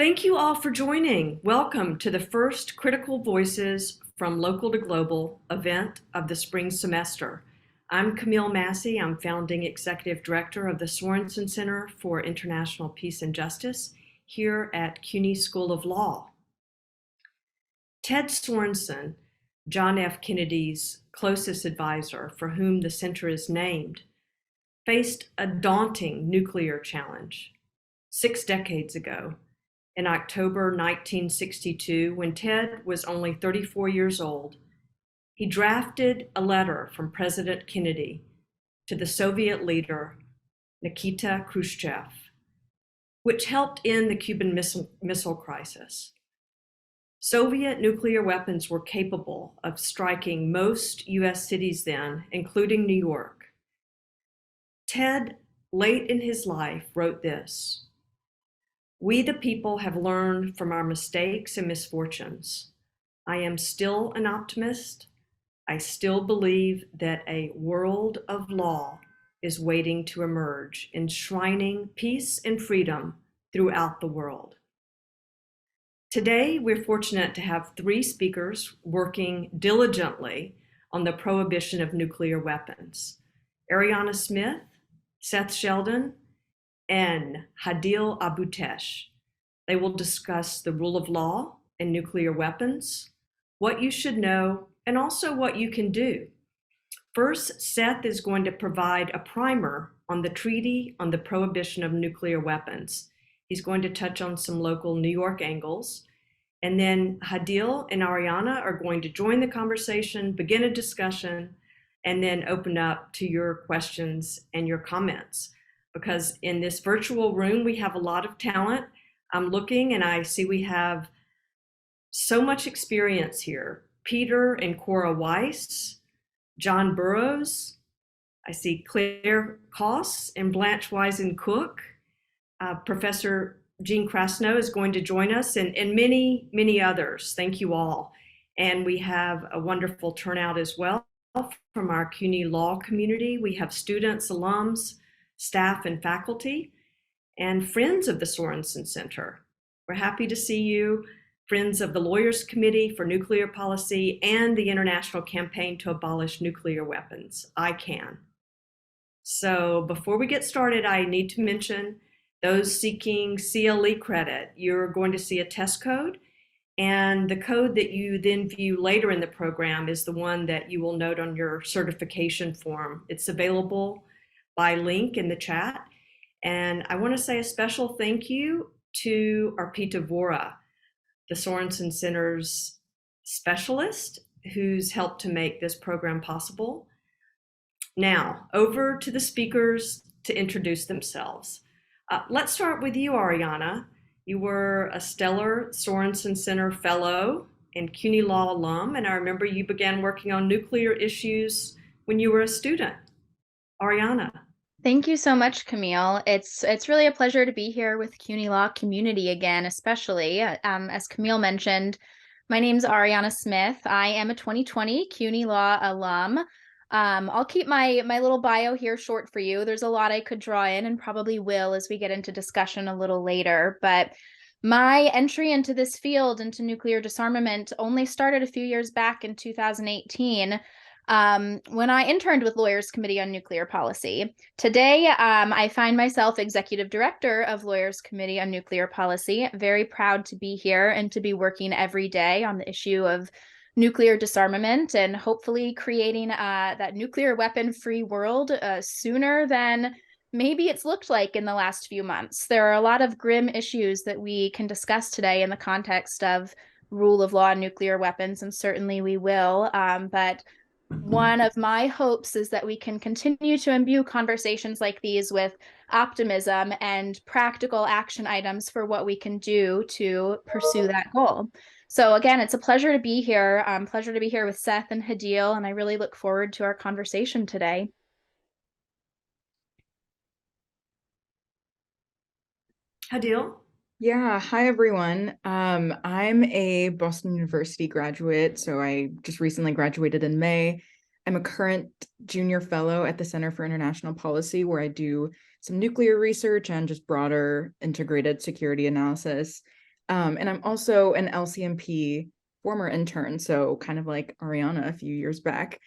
Thank you all for joining. Welcome to the first Critical Voices from Local to Global event of the spring semester. I'm Camille Massey. I'm founding executive director of the Sorensen Center for International Peace and Justice here at CUNY School of Law. Ted Sorensen, John F. Kennedy's closest advisor for whom the center is named, faced a daunting nuclear challenge 6 decades ago. In October 1962, when Ted was only 34 years old, he drafted a letter from President Kennedy to the Soviet leader Nikita Khrushchev, which helped end the Cuban Missile Crisis. Soviet nuclear weapons were capable of striking most US cities then, including New York. Ted, late in his life, wrote this: "We the people have learned from our mistakes and misfortunes. I am still an optimist. I still believe that a world of law is waiting to emerge, enshrining peace and freedom throughout the world." Today, we're fortunate to have 3 speakers working diligently on the prohibition of nuclear weapons: Ariana Smith, Seth Shelden, and Hadeel Abu Ktaish. They will discuss the rule of law and nuclear weapons, what you should know, and also what you can do. First, Seth is going to provide a primer on the Treaty on the Prohibition of Nuclear Weapons. He's going to touch on some local New York angles. And then Hadeel and Ariana are going to join the conversation, begin a discussion, and then open up to your questions and your comments. Because in this virtual room, we have a lot of talent. I'm looking and I see we have so much experience here. Peter and Cora Weiss, John Burroughs, I see Claire Koss and Blanche Wisen-Cook. Professor Jean Krasno is going to join us, and many, many others. Thank you all. And we have a wonderful turnout as well from our CUNY law community. We have students, alums, staff and faculty, and friends of the Sorensen Center. We're happy to see you, friends of the Lawyers Committee for Nuclear Policy and the International Campaign to Abolish Nuclear Weapons, ICAN. So before we get started, I need to mention those seeking CLE credit. You're going to see a test code, and the code that you then view later in the program is the one that you will note on your certification form. It's available by link in the chat. And I want to say a special thank you to Arpita Vora, the Sorensen Center's specialist, who's helped to make this program possible. Now, over to the speakers to introduce themselves. Let's start with you, Ariana. You were a stellar Sorensen Center Fellow and CUNY Law alum, and I remember you began working on nuclear issues when you were a student. Ariana. Thank you so much, Camille. It's really a pleasure to be here with CUNY Law community again, especially. As Camille mentioned, my name's Ariana Smith. I am a 2020 CUNY Law alum. I'll keep my little bio here short for you. There's a lot I could draw in and probably will as we get into discussion a little later. But my entry into this field, into nuclear disarmament, only started a few years back in 2018. When I interned with Lawyers Committee on Nuclear Policy. Today, I find myself Executive Director of Lawyers Committee on Nuclear Policy. Very proud to be here and to be working every day on the issue of nuclear disarmament and hopefully creating that nuclear weapon-free world sooner than maybe it's looked like in the last few months. There are a lot of grim issues that we can discuss today in the context of rule of law and nuclear weapons, and certainly we will. But one of my hopes is that we can continue to imbue conversations like these with optimism and practical action items for what we can do to pursue that goal. So again, it's a pleasure to be here. Pleasure to be here with Seth and Hadeel, and I really look forward to our conversation today. Hadeel. Yeah, hi everyone. I'm a Boston University graduate, so I just recently graduated in May. I'm a current junior fellow at the Center for International Policy, where I do some nuclear research and just broader integrated security analysis. And I'm also an LCMP former intern, so kind of like Ariana a few years back.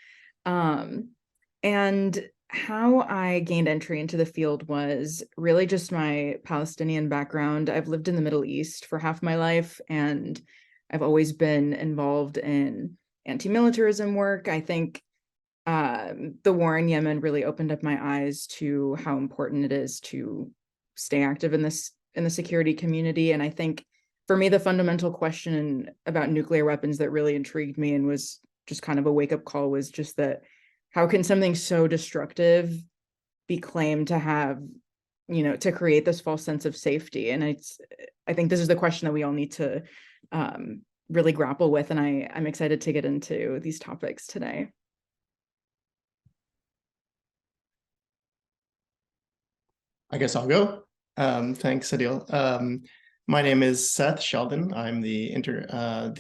And how I gained entry into the field was really just my Palestinian background. I've lived in the Middle East for half my life, and I've always been involved in anti-militarism work. I think the war in Yemen really opened up my eyes to how important it is to stay active in the security community. And I think for me, the fundamental question about nuclear weapons that really intrigued me and was just kind of a wake-up call was just that how can something so destructive be claimed to have, to create this false sense of safety? And I think this is the question that we all need to really grapple with. And I'm excited to get into these topics today. I guess I'll go. Thanks, Hadeel. My name is Seth Shelden. I'm the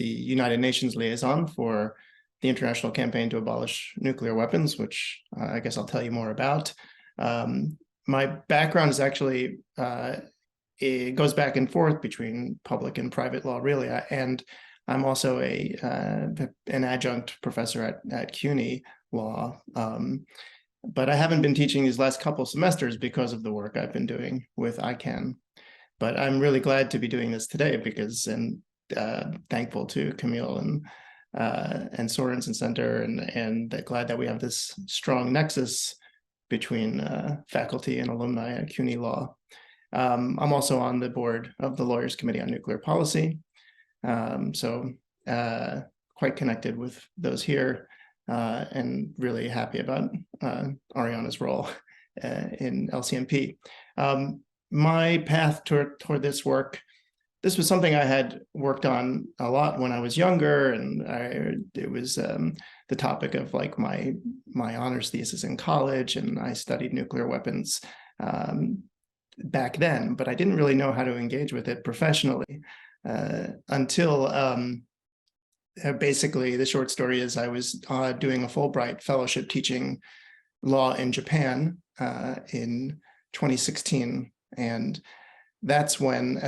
United Nations Liaison for the International Campaign to Abolish Nuclear Weapons, which I guess I'll tell you more about. My background is actually, it goes back and forth between public and private law, really. And I'm also an adjunct professor at CUNY law. But I haven't been teaching these last couple semesters because of the work I've been doing with ICANN. But I'm really glad to be doing this today and thankful to Camille and Sorensen Center, and glad that we have this strong nexus between faculty and alumni at CUNY Law. I'm also on the board of the Lawyers Committee on Nuclear Policy, so quite connected with those here. And really happy about Ariana's role in LCMP. My path toward this work, this was something I had worked on a lot when I was younger, and it was the topic of like my honors thesis in college, and I studied nuclear weapons back then, but I didn't really know how to engage with it professionally until basically, the short story is I was doing a Fulbright fellowship teaching law in Japan in 2016. And that's when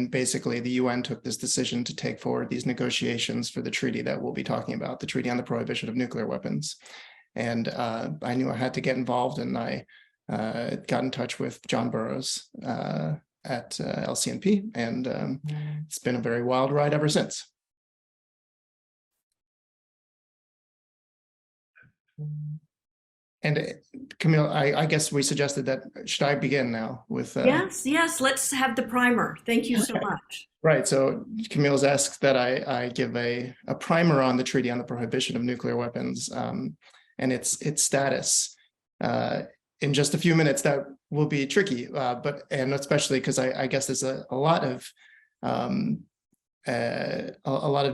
basically the UN took this decision to take forward these negotiations for the treaty that we'll be talking about, the Treaty on the Prohibition of Nuclear Weapons. And I knew I had to get involved, and I got in touch with John Burroughs at LCMP, and it's been a very wild ride ever since. And Camille, I guess we suggested that, should I begin now with? Yes, let's have the primer. Thank you so much. Right, so Camille's asked that I give a primer on the Treaty on the Prohibition of Nuclear Weapons and its status. In just a few minutes, that will be tricky, and especially because I guess there's a lot of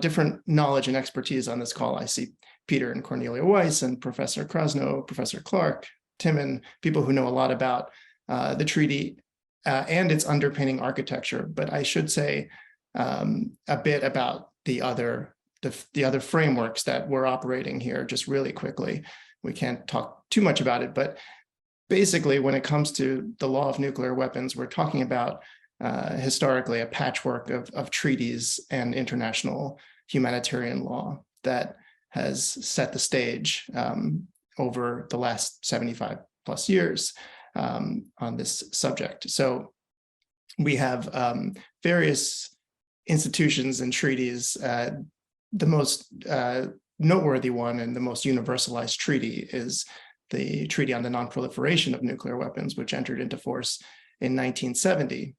different knowledge and expertise on this call. I see Peter and Cornelia Weiss and Professor Krasno, Professor Clark, Timon, people who know a lot about the treaty and its underpinning architecture. But I should say a bit about the other frameworks that we're operating here, just really quickly. We can't talk too much about it, but basically, when it comes to the law of nuclear weapons, we're talking about historically a patchwork of treaties and international humanitarian law that has set the stage over the last 75 plus years on this subject. So we have various institutions and treaties. The most noteworthy one and the most universalized treaty is the Treaty on the Non-Proliferation of Nuclear Weapons, which entered into force in 1970.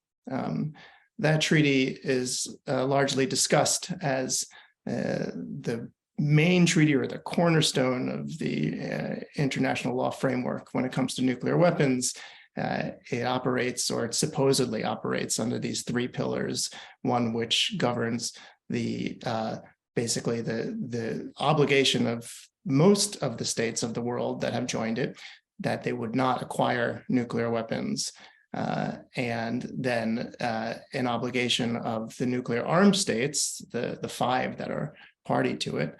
That treaty is largely discussed as the main treaty or the cornerstone of the international law framework when it comes to nuclear weapons. It operates, or it supposedly operates, under these three pillars, one which governs basically the obligation of most of the states of the world that have joined it, that they would not acquire nuclear weapons, and then an obligation of the nuclear armed states, the five that are party to it,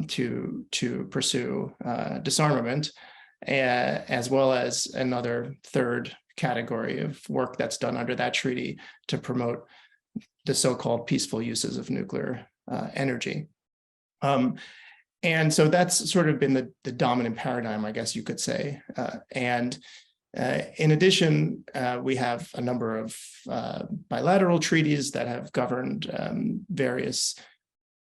to pursue disarmament, as well as another third category of work that's done under that treaty to promote the so-called peaceful uses of nuclear energy. And so that's sort of been the dominant paradigm, I guess you could say. In addition, we have a number of bilateral treaties that have governed various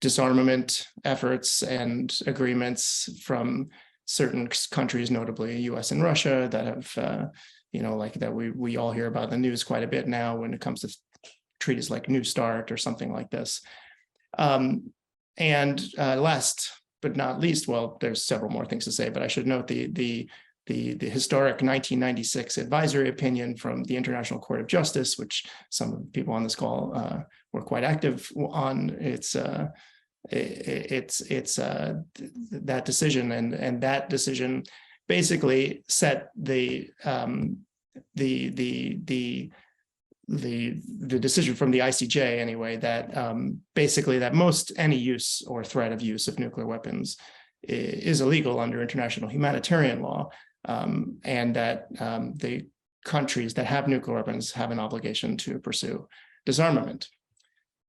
disarmament efforts and agreements from certain countries, notably US and Russia, that have, like that we all hear about in the news quite a bit now when it comes to treaties like New START or something like this. Last but not least, well, there's several more things to say, but I should note the historic 1996 advisory opinion from the International Court of Justice, which some of the people on this call were quite active on. It's that decision, and that decision basically set the decision from the ICJ anyway, that basically that any use or threat of use of nuclear weapons is illegal under international humanitarian law, and that the countries that have nuclear weapons have an obligation to pursue disarmament.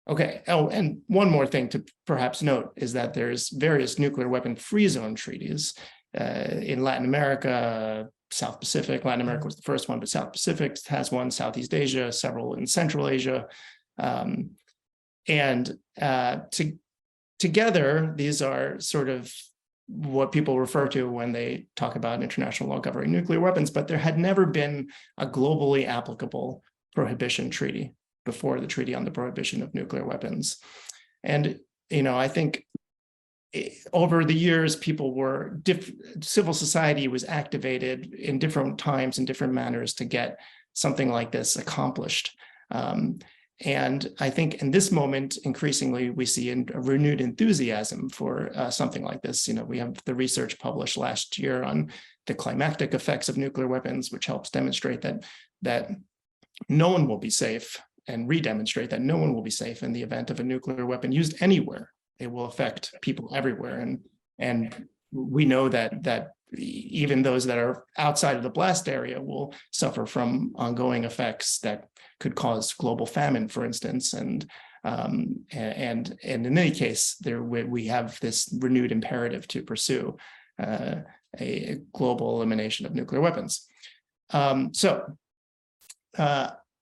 Okay. Oh, and one more thing to perhaps note is that there's various nuclear weapon free zone treaties in Latin America, South Pacific. Latin America was the first one, but South Pacific has one, Southeast Asia, several in Central Asia. Together, these are sort of what people refer to when they talk about international law governing nuclear weapons, but there had never been a globally applicable prohibition treaty before the Treaty on the Prohibition of Nuclear Weapons. And, I think over the years, civil society was activated in different times and different manners to get something like this accomplished. And I think in this moment, increasingly, we see a renewed enthusiasm for something like this. We have the research published last year on the climactic effects of nuclear weapons, which helps demonstrate that no one will be safe, and re-demonstrate that no one will be safe in the event of a nuclear weapon used anywhere. It will affect people everywhere. And we know that even those that are outside of the blast area will suffer from ongoing effects that could cause global famine, for instance. And in any case, we have this renewed imperative to pursue a global elimination of nuclear weapons.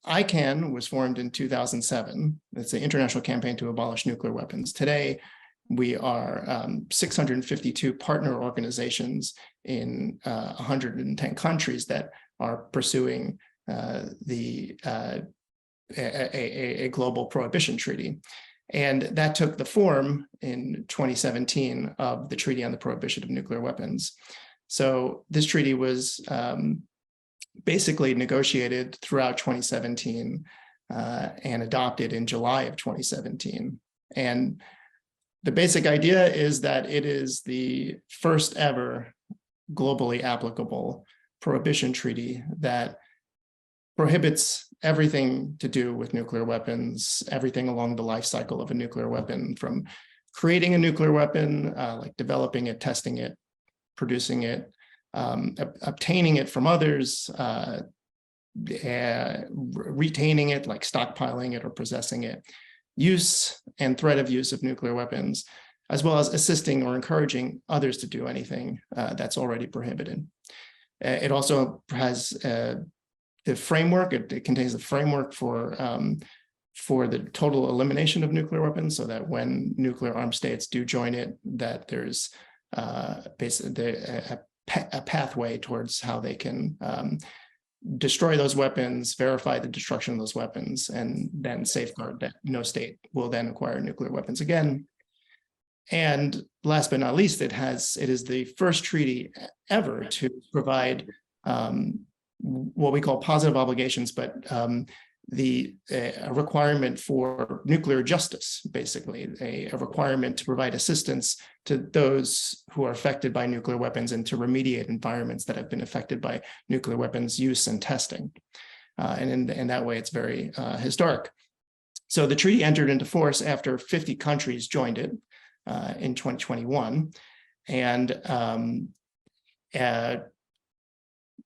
ICAN was formed in 2007. It's the International Campaign to Abolish Nuclear Weapons. Today, we are 652 partner organizations in 110 countries that are pursuing a global prohibition treaty. And that took the form in 2017 of the Treaty on the Prohibition of Nuclear Weapons. So this treaty was basically negotiated throughout 2017 and adopted in July of 2017. And the basic idea is that it is the first ever globally applicable prohibition treaty that prohibits everything to do with nuclear weapons, everything along the life cycle of a nuclear weapon, from creating a nuclear weapon, like developing it, testing it, producing it, obtaining it from others, retaining it, like stockpiling it or possessing it, use and threat of use of nuclear weapons, as well as assisting or encouraging others to do anything that's already prohibited. It also has the framework. It contains the framework for the total elimination of nuclear weapons, so that when nuclear armed states do join it, that there's basically a pathway towards how they can destroy those weapons, verify the destruction of those weapons, and then safeguard that no state will then acquire nuclear weapons again. And last but not least, it is the first treaty ever to provide what we call positive obligations, but a requirement for nuclear justice, basically, a requirement to provide assistance to those who are affected by nuclear weapons and to remediate environments that have been affected by nuclear weapons use and testing. And in that way, it's very historic. So the treaty entered into force after 50 countries joined it in 2021. And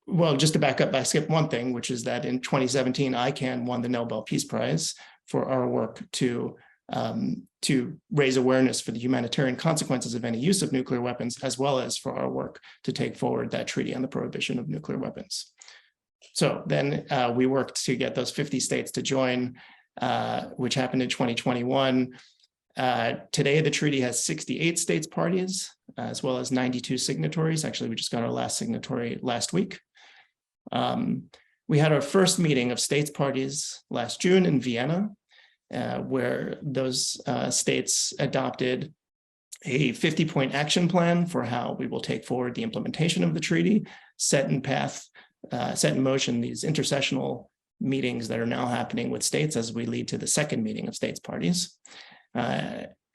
well, just to back up, I skipped one thing, which is that in 2017, ICAN won the Nobel Peace Prize for our work to raise awareness for the humanitarian consequences of any use of nuclear weapons, as well as for our work to take forward that treaty on the prohibition of nuclear weapons. So then we worked to get those 50 states to join, which happened in 2021. Today, the treaty has 68 states parties, as well as 92 signatories. Actually, we just got our last signatory last week. We had our first meeting of states parties last June in Vienna, where those states adopted a 50-point action plan for how we will take forward the implementation of the treaty, set in motion these intercessional meetings that are now happening with states as we lead to the second meeting of states parties,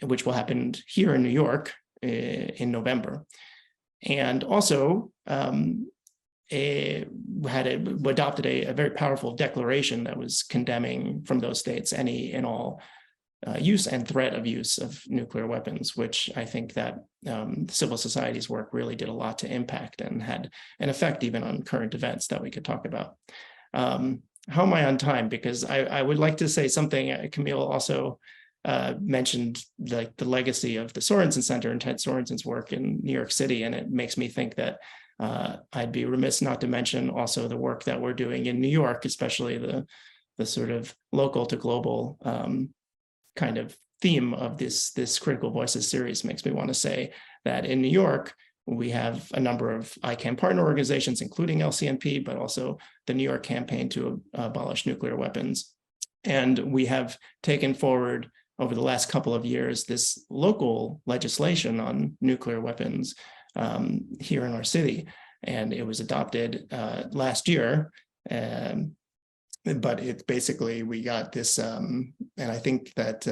which will happen here in New York in November. And also adopted a very powerful declaration that was condemning from those states any and all use and threat of use of nuclear weapons, which I think that civil society's work really did a lot to impact and had an effect even on current events that we could talk about. How am I on time? Because I would like to say something. Camille also mentioned the legacy of the Sorensen Center and Ted Sorensen's work in New York City, and it makes me think that I'd be remiss not to mention also the work that we're doing in New York, especially the sort of local to global kind of theme of this Critical Voices series. Makes me want to say that in New York, we have a number of ICANN partner organizations, including LCNP, but also the New York Campaign to Abolish Nuclear Weapons. And we have taken forward over the last couple of years this local legislation on nuclear weapons here in our city. And it was adopted last year. But it's basically, we got this, and I think that,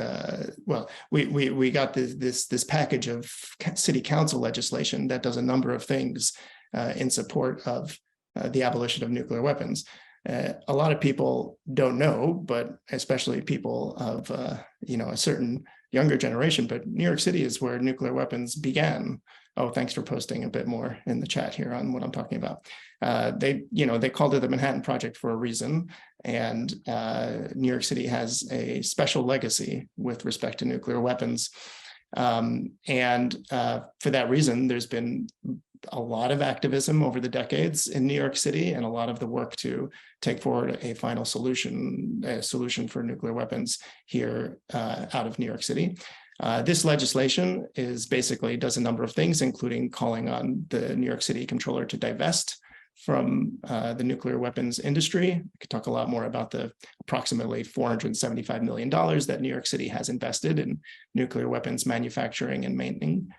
we got this package of city council legislation that does a number of things in support of the abolition of nuclear weapons. A lot of people don't know, but especially people of, a certain younger generation, but New York City is where nuclear weapons began. Oh, thanks for posting a bit more in the chat here on what I'm talking about. They called it the Manhattan Project for a reason. And New York City has a special legacy with respect to nuclear weapons. For that reason, there's been a lot of activism over the decades in New York City, and a lot of the work to take forward a final solution for nuclear weapons here out of New York City. This legislation does a number of things, including calling on the New York City Comptroller to divest from the nuclear weapons industry. We could talk a lot more about the approximately $475 million that New York City has invested in nuclear weapons manufacturing and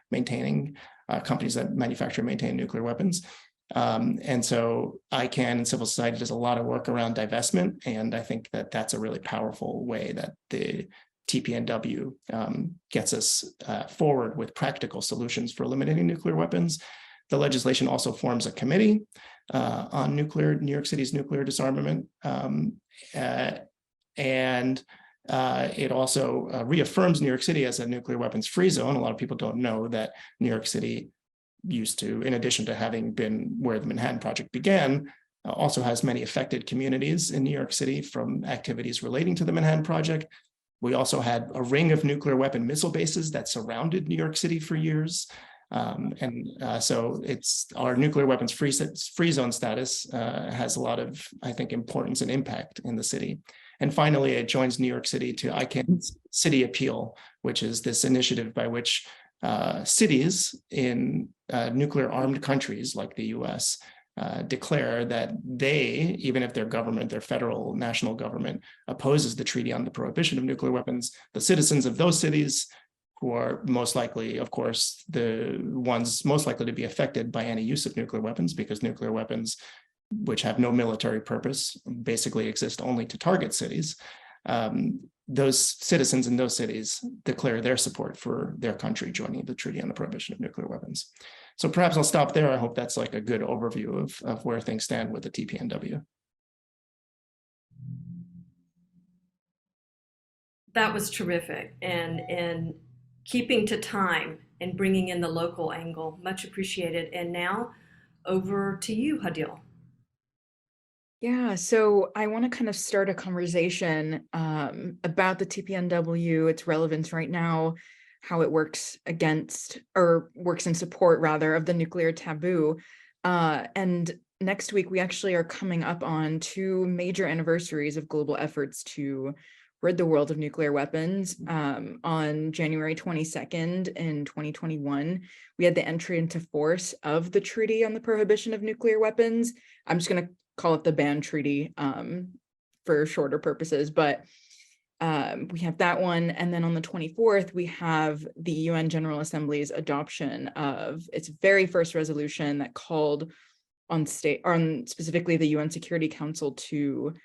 maintaining companies that manufacture and maintain nuclear weapons. And so ICANN and civil society does a lot of work around divestment. And I think that that's a really powerful way that the TPNW gets us forward with practical solutions for eliminating nuclear weapons. The legislation also forms a committee on New York City's nuclear disarmament. It also reaffirms New York City as a nuclear weapons free zone. A lot of people don't know that New York City used to, in addition to having been where the Manhattan Project began, also has many affected communities in New York City from activities relating to the Manhattan Project. We also had a ring of nuclear weapon missile bases that surrounded New York City for years. So it's our nuclear weapons free zone status has a lot of, I think, importance and impact in the city. And finally, it joins New York City to ICANN's City Appeal, which is this initiative by which cities in nuclear armed countries like the US declare that they, even if their government, their federal national government, opposes the treaty on the prohibition of nuclear weapons, the citizens of those cities, who are most likely, of course, the ones most likely to be affected by any use of nuclear weapons, because nuclear weapons, which have no military purpose, basically exist only to target cities. Those citizens in those cities declare their support for their country joining the treaty on the prohibition of nuclear weapons. So perhaps I'll stop there. I hope that's like a good overview of where things stand with the TPNW. That was terrific, and keeping to time and bringing in the local angle, much appreciated. And now over to you, Hadeel. Yeah, so I want to kind of start a conversation about the TPNW, its relevance right now, how it works against or works in support rather of the nuclear taboo. And next week, we actually are coming up on 2 major anniversaries of global efforts to rid the world of nuclear weapons. On January 22nd in 2021, we had the entry into force of the Treaty on the Prohibition of Nuclear Weapons. I'm just going to call it the ban treaty for shorter purposes, but we have that one. And then on the 24th, we have the UN General Assembly's adoption of its very first resolution that called on specifically the UN Security Council to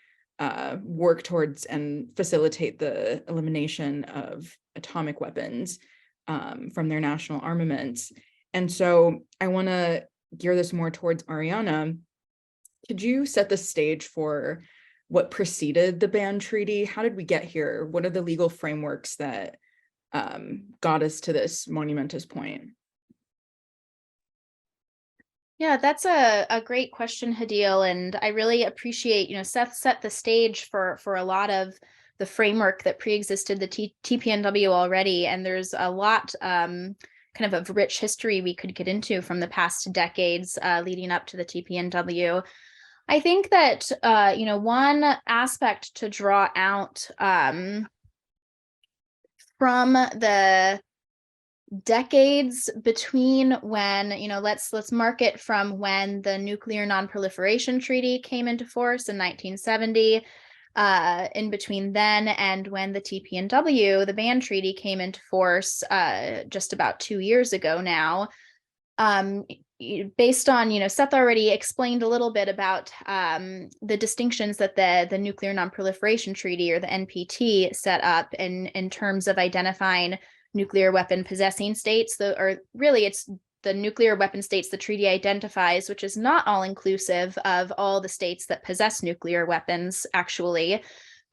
work towards and facilitate the elimination of atomic weapons from their national armaments. And so I want to gear this more towards Ariana. Could you set the stage for what preceded the ban treaty? How did we get here? What are the legal frameworks that got us to this monumentous point? Yeah, that's a great question, Hadeel, and I really appreciate, Seth set the stage for a lot of the framework that preexisted the TPNW already, and there's a lot kind of rich history we could get into from the past decades leading up to the TPNW. I think that, one aspect to draw out from the decades between when, let's mark it from when the Nuclear Non-Proliferation Treaty came into force in 1970, in between then and when the TPNW, the ban treaty, came into force just about 2 years ago now. Based on, Seth already explained a little bit about the distinctions that the Nuclear Non-Proliferation Treaty, or the NPT, set up in terms of identifying nuclear weapon possessing states, or really it's the nuclear weapon states the treaty identifies, which is not all inclusive of all the states that possess nuclear weapons, actually.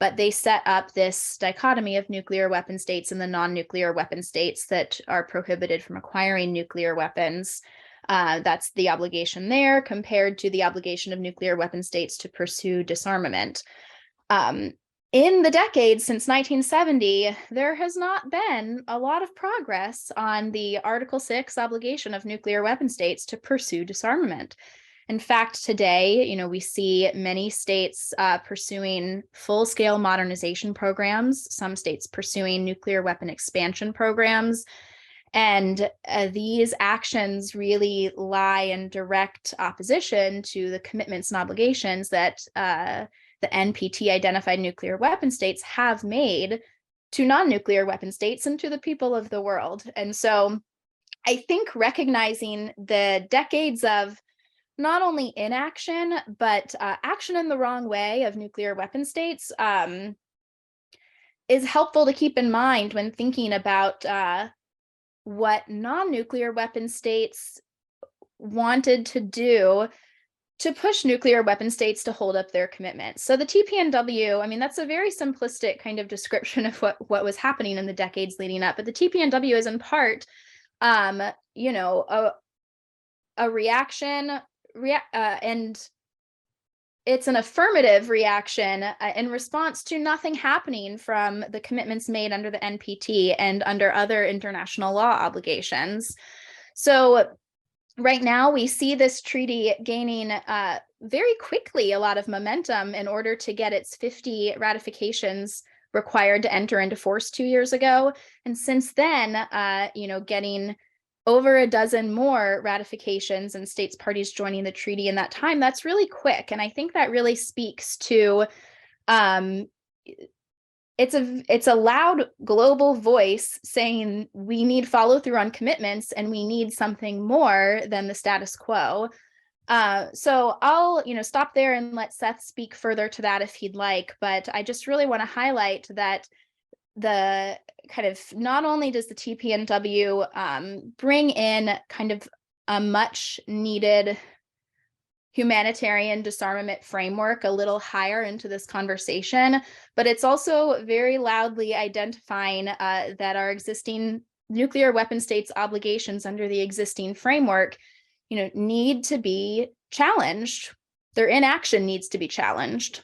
But they set up this dichotomy of nuclear weapon states and the non-nuclear weapon states that are prohibited from acquiring nuclear weapons. That's the obligation there compared to the obligation of nuclear weapon states to pursue disarmament. In the decades since 1970, there has not been a lot of progress on the Article 6 obligation of nuclear weapon states to pursue disarmament. In fact, today, we see many states pursuing full-scale modernization programs, some states pursuing nuclear weapon expansion programs, and these actions really lie in direct opposition to the commitments and obligations that the NPT identified nuclear weapon states have made to non-nuclear weapon states and to the people of the world. And so I think recognizing the decades of not only inaction, but action in the wrong way of nuclear weapon states is helpful to keep in mind when thinking about what non-nuclear weapon states wanted to do to push nuclear weapon states to hold up their commitments. So the TPNW, that's a very simplistic kind of description of what was happening in the decades leading up, but the TPNW is in part, a reaction, and it's an affirmative reaction in response to nothing happening from the commitments made under the NPT and under other international law obligations. So right now, we see this treaty gaining very quickly a lot of momentum in order to get its 50 ratifications required to enter into force 2 years ago. And since then, getting over a dozen more ratifications and states parties joining the treaty in that time, that's really quick. And I think that really speaks to it's a loud global voice saying we need follow through on commitments and we need something more than the status quo. So I'll stop there and let Seth speak further to that if he'd like, but I just really want to highlight that the kind of, not only does the TPNW bring in kind of a much needed humanitarian disarmament framework a little higher into this conversation, but it's also very loudly identifying that our existing nuclear weapon states obligations under the existing framework, need to be challenged their inaction needs to be challenged.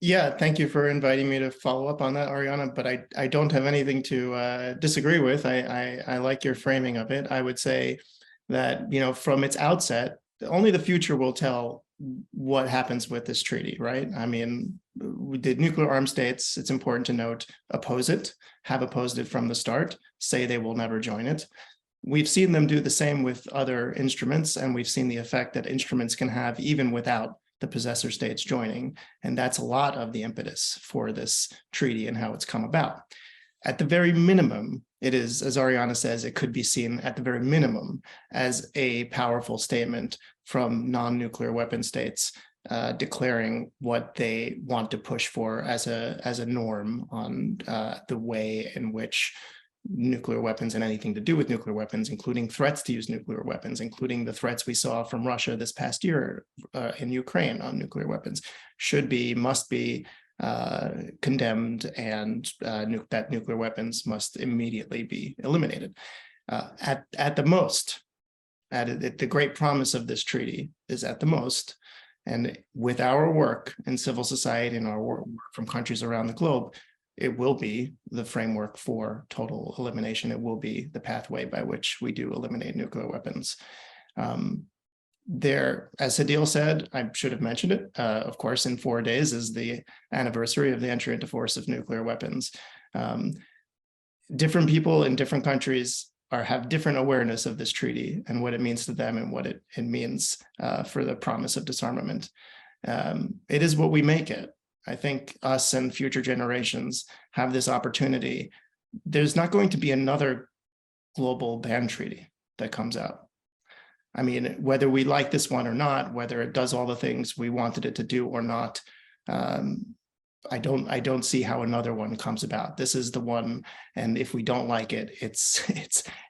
Yeah, thank you for inviting me to follow up on that, Ariana, but I don't have anything to disagree with. I like your framing of it. I would say that, from its outset, only the future will tell what happens with this treaty, right? I mean, the nuclear armed states, it's important to note, oppose it, have opposed it from the start, say they will never join it. We've seen them do the same with other instruments, and we've seen the effect that instruments can have even without the possessor states joining. And that's a lot of the impetus for this treaty and how it's come about. At the very minimum, it is, as Ariana says, it could be seen at the very minimum as a powerful statement from non-nuclear weapon states declaring what they want to push for as a norm on the way in which nuclear weapons and anything to do with nuclear weapons, including threats to use nuclear weapons, including the threats we saw from Russia this past year in Ukraine on nuclear weapons, must be condemned, and that nuclear weapons must immediately be eliminated. At the most, the great promise of this treaty is at the most, and with our work in civil society and our work from countries around the globe, it will be the framework for total elimination. It will be the pathway by which we do eliminate nuclear weapons. As Hadeel said, I should have mentioned it, of course, in 4 days is the anniversary of the entry into force of nuclear weapons. Different people in different countries have different awareness of this treaty and what it means to them and what it means for the promise of disarmament. It is what we make it. I think us and future generations have this opportunity. There's not going to be another global ban treaty that comes out. I mean, whether we like this one or not, whether it does all the things we wanted it to do or not, I don't see how another one comes about. This is the one, and if we don't like it, it's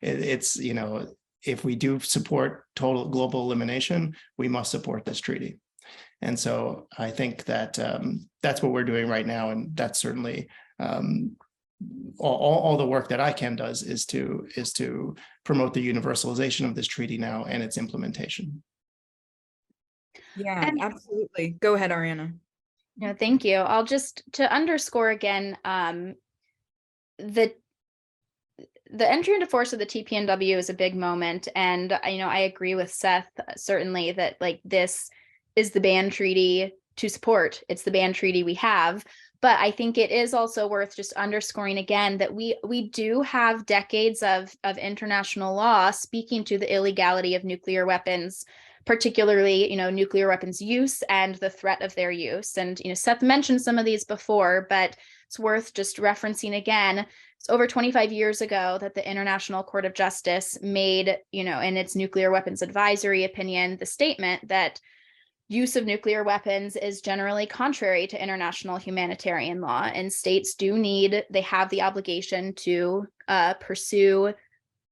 if we do support total global elimination, we must support this treaty. And so I think that that's what we're doing right now, and that's certainly all the work that ICANN does is to promote the universalization of this treaty now and its implementation. Yeah, absolutely. Go ahead, Ariana. No, thank you. I'll just to underscore again the entry into force of the TPNW is a big moment, and I agree with Seth certainly that this is the ban treaty to support. It's the ban treaty we have. But I think it is also worth just underscoring again that we do have decades of international law speaking to the illegality of nuclear weapons, particularly, nuclear weapons use and the threat of their use. And, Seth mentioned some of these before, but it's worth just referencing again. It's over 25 years ago that the International Court of Justice made, in its nuclear weapons advisory opinion, the statement that use of nuclear weapons is generally contrary to international humanitarian law, and states they have the obligation to pursue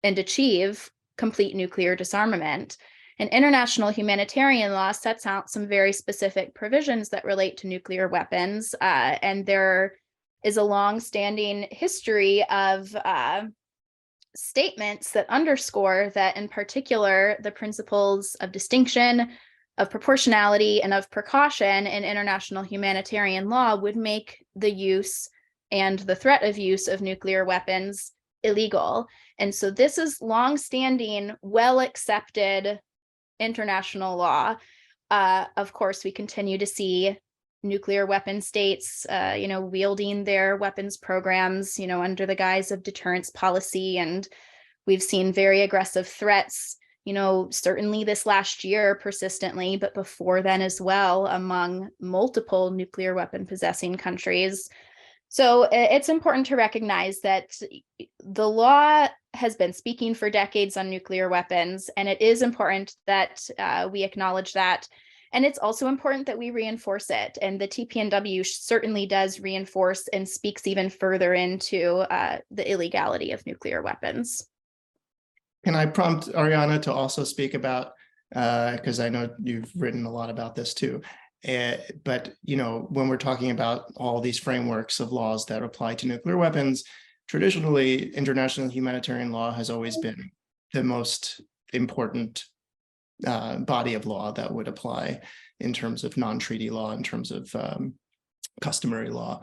and achieve complete nuclear disarmament. And international humanitarian law sets out some very specific provisions that relate to nuclear weapons, and there is a long-standing history of statements that underscore that, in particular, the principles of distinction, of proportionality, and of precaution in international humanitarian law would make the use and the threat of use of nuclear weapons illegal. And so this is long-standing, well-accepted international law. Of course, we continue to see nuclear weapon states, wielding their weapons programs, under the guise of deterrence policy. And we've seen very aggressive threats, certainly this last year persistently, but before then as well, among multiple nuclear weapon possessing countries. So it's important to recognize that the law has been speaking for decades on nuclear weapons, and it is important that we acknowledge that. And it's also important that we reinforce it. And the TPNW certainly does reinforce and speaks even further into the illegality of nuclear weapons. Can I prompt Ariana to also speak about, because I know you've written a lot about this too, but when we're talking about all these frameworks of laws that apply to nuclear weapons, traditionally international humanitarian law has always been the most important body of law that would apply in terms of non-treaty law, in terms of customary law.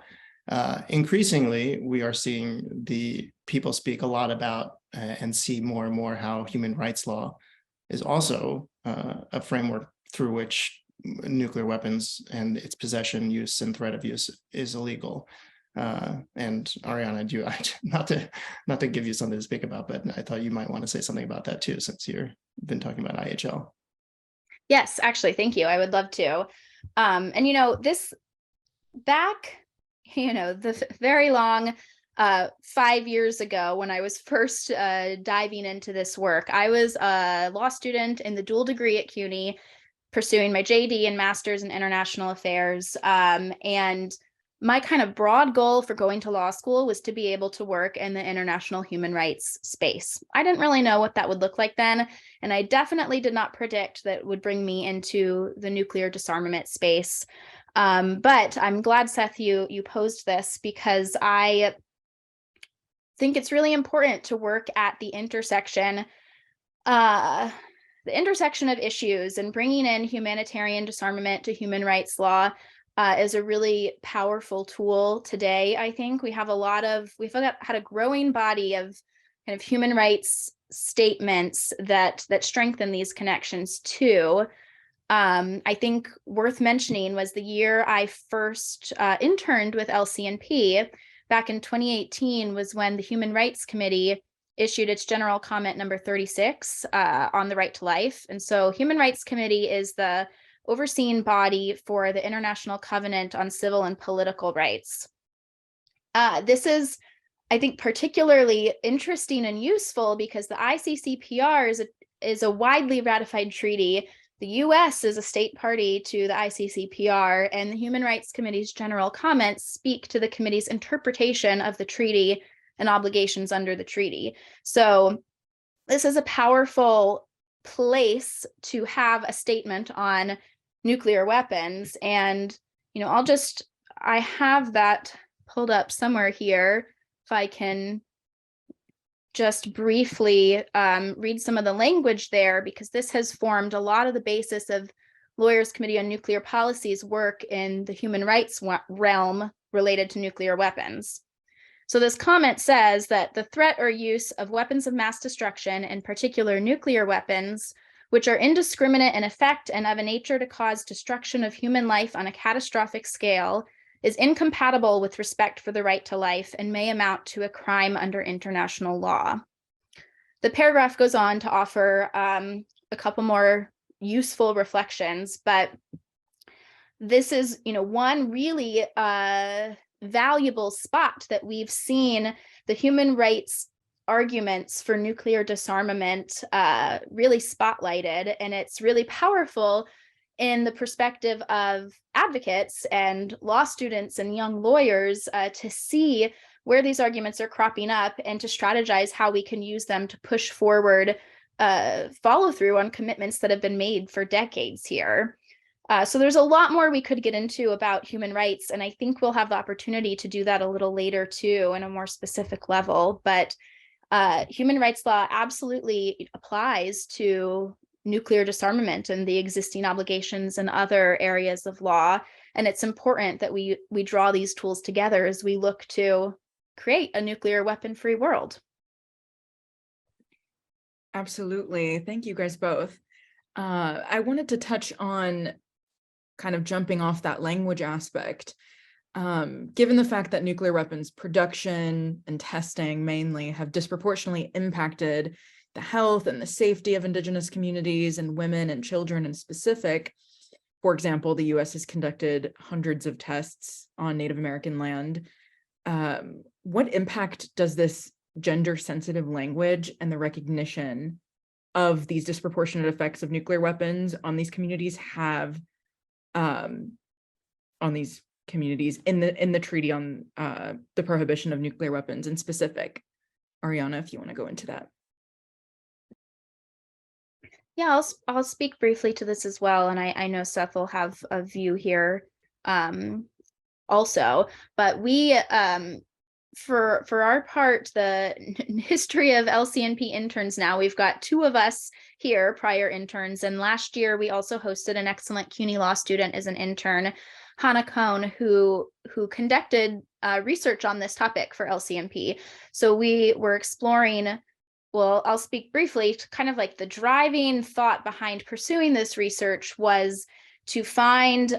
Increasingly, we are seeing the people speak a lot about and see more and more how human rights law is also a framework through which nuclear weapons and its possession, use, and threat of use is illegal. And Ariana, not to give you something to speak about, but I thought you might want to say something about that too, since you've been talking about IHL. Yes, actually, thank you. I would love to. And this back, the very long 5 years ago when I was first diving into this work, I was a law student in the dual degree at CUNY, pursuing my JD and master's in international affairs. And my kind of broad goal for going to law school was to be able to work in the international human rights space. I didn't really know what that would look like then, and I definitely did not predict that it would bring me into the nuclear disarmament space. But I'm glad, Seth, you posed this, because I think it's really important to work at the intersection of issues, and bringing in humanitarian disarmament to human rights law is a really powerful tool today. I think we've had a growing body of kind of human rights statements that strengthen these connections too. I think worth mentioning was the year I first interned with LCNP. Back in 2018 was when the Human Rights Committee issued its general comment number 36 on the right to life. And so Human Rights Committee is the overseeing body for the International Covenant on Civil and Political Rights. This is, I think, particularly interesting and useful because the ICCPR is a widely ratified treaty. The US is a state party to the ICCPR, and the Human Rights Committee's general comments speak to the committee's interpretation of the treaty and obligations under the treaty. So this is a powerful place to have a statement on nuclear weapons. And, I have that pulled up somewhere here. If I can just briefly read some of the language there, because this has formed a lot of the basis of Lawyers Committee on Nuclear Policy's work in the human rights realm related to nuclear weapons. So this comment says that the threat or use of weapons of mass destruction, in particular nuclear weapons, which are indiscriminate in effect and of a nature to cause destruction of human life on a catastrophic scale, is incompatible with respect for the right to life and may amount to a crime under international law. The paragraph goes on to offer a couple more useful reflections, but this is, one really valuable spot that we've seen the human rights arguments for nuclear disarmament really spotlighted, and it's really powerful in the perspective of advocates and law students and young lawyers to see where these arguments are cropping up and to strategize how we can use them to push forward follow through on commitments that have been made for decades here. So there's a lot more we could get into about human rights, and I think we'll have the opportunity to do that a little later too in a more specific level. But human rights law absolutely applies to nuclear disarmament and the existing obligations in other areas of law. And it's important that we draw these tools together as we look to create a nuclear weapon-free world. Absolutely. Thank you guys both. I wanted to touch on kind of jumping off that language aspect. Given the fact that nuclear weapons production and testing mainly have disproportionately impacted the health and the safety of Indigenous communities and women and children in specific. For example, the US has conducted hundreds of tests on Native American land. What impact does this gender-sensitive language and the recognition of these disproportionate effects of nuclear weapons on these communities have on these communities in the treaty on the prohibition of nuclear weapons in specific? Ariana, if you want to go into that. Yeah, I'll speak briefly to this as well, and I know Seth will have a view here also. But we for our part, the history of LCNP interns now, we've got 2 of us here, prior interns, and last year we also hosted an excellent CUNY law student as an intern, Hannah Cohn, who conducted research on this topic for LCNP. So we were exploring, well, I'll speak briefly to kind of like the driving thought behind pursuing this research was to find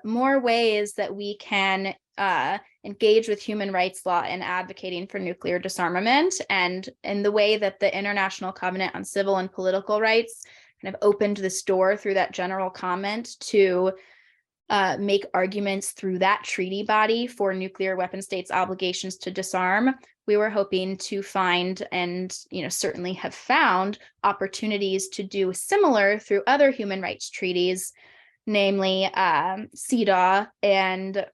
more ways that we can engage with human rights law in advocating for nuclear disarmament, and in the way that the International Covenant on Civil and Political Rights kind of opened this door through that general comment to make arguments through that treaty body for nuclear weapon states' obligations to disarm. We were hoping to find, and certainly have found, opportunities to do similar through other human rights treaties, namely CEDAW, and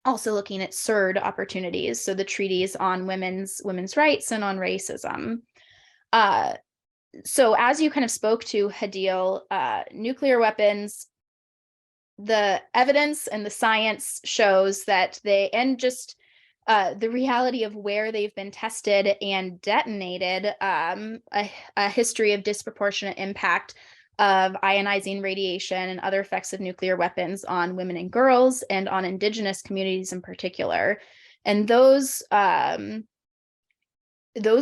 also looking at CERD opportunities, so the treaties on women's rights and on racism. So as you kind of spoke to, Hadeel, nuclear weapons, the evidence and the science shows that they, and just the reality of where they've been tested and detonated, a history of disproportionate impact of ionizing radiation and other effects of nuclear weapons on women and girls, and on Indigenous communities in particular. And those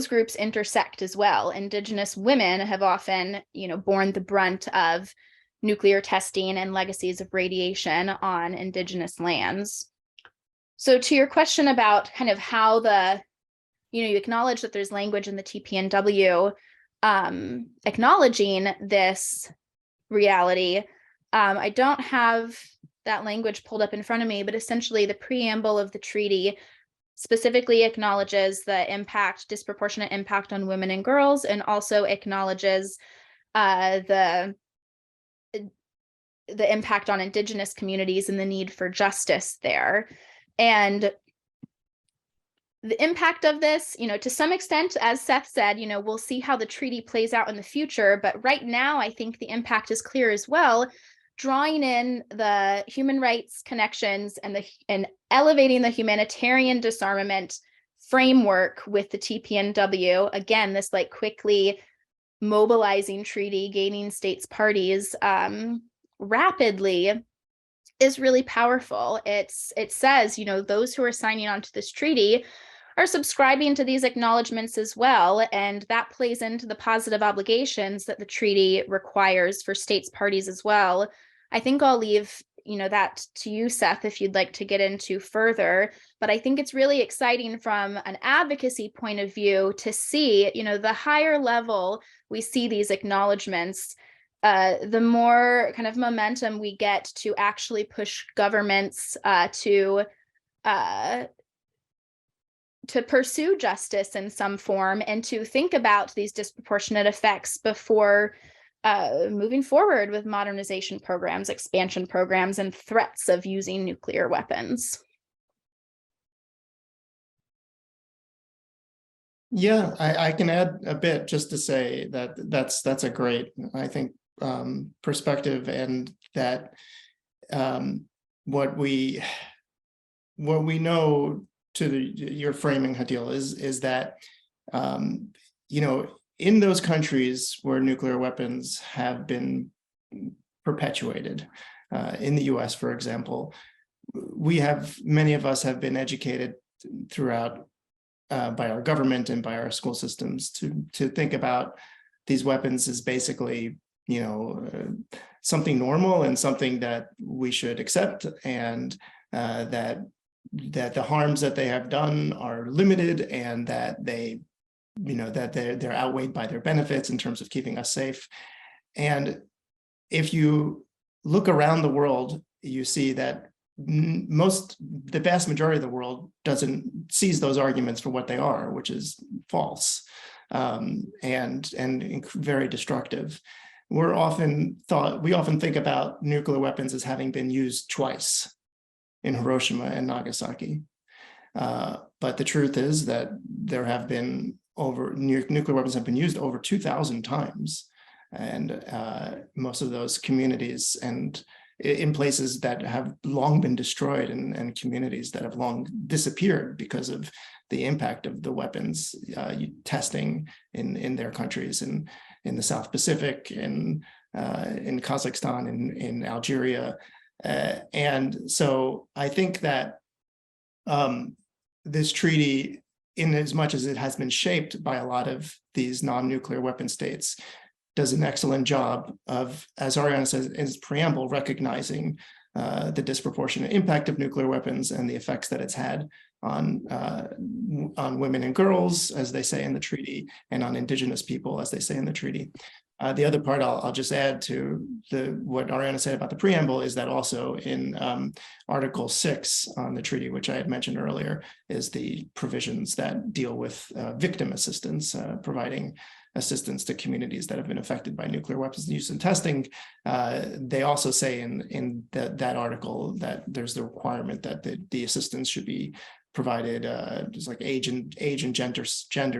groups intersect as well. Indigenous women have often, borne the brunt of nuclear testing and legacies of radiation on Indigenous lands. So to your question about kind of how you acknowledge that there's language in the TPNW acknowledging this reality. I don't have that language pulled up in front of me, but essentially the preamble of the treaty specifically acknowledges the disproportionate impact on women and girls, and also acknowledges the impact on Indigenous communities and the need for justice there. And the impact of this, to some extent, as Seth said, we'll see how the treaty plays out in the future. But right now, I think the impact is clear as well, drawing in the human rights connections and elevating the humanitarian disarmament framework with the TPNW. Again, this quickly mobilizing treaty, gaining states parties rapidly, is really powerful. It says, those who are signing on to this treaty are subscribing to these acknowledgements as well, and that plays into the positive obligations that the treaty requires for states parties as well. I think I'll leave that to you, Seth, if you'd like to get into further, but I think it's really exciting from an advocacy point of view to see, the higher level we see these acknowledgements, the more kind of momentum we get to actually push governments to pursue justice in some form, and to think about these disproportionate effects before moving forward with modernization programs, expansion programs, and threats of using nuclear weapons. Yeah, I can add a bit just to say that that's a great, I think, perspective, and that what we know your framing, Hadeel, is that in those countries where nuclear weapons have been perpetuated, in the US, for example, many of us have been educated throughout by our government and by our school systems to think about these weapons as basically something normal and something that we should accept, and that the harms that they have done are limited, and that they're outweighed by their benefits in terms of keeping us safe. And if you look around the world, you see that the vast majority of the world sees those arguments for what they are, which is false and very destructive. We often think about nuclear weapons as having been used twice, in Hiroshima and Nagasaki. But the truth is that there have been nuclear weapons have been used over 2,000 times. And most of those communities and in places that have long been destroyed and communities that have long disappeared because of the impact of the weapons testing in their countries, in the South Pacific, in Kazakhstan, in Algeria. And so I think that this treaty, in as much as it has been shaped by a lot of these non-nuclear weapon states, does an excellent job of, as Ariana says in its preamble, recognizing the disproportionate impact of nuclear weapons and the effects that it's had on women and girls, as they say in the treaty, and on indigenous people, as they say in the treaty. The other part I'll just add to what Ariana said about the preamble is that also in Article 6 on the treaty, which I had mentioned earlier, is the provisions that deal with victim assistance, providing assistance to communities that have been affected by nuclear weapons use and testing. They also say in that article that there's the requirement that the assistance should be provided just like age and gender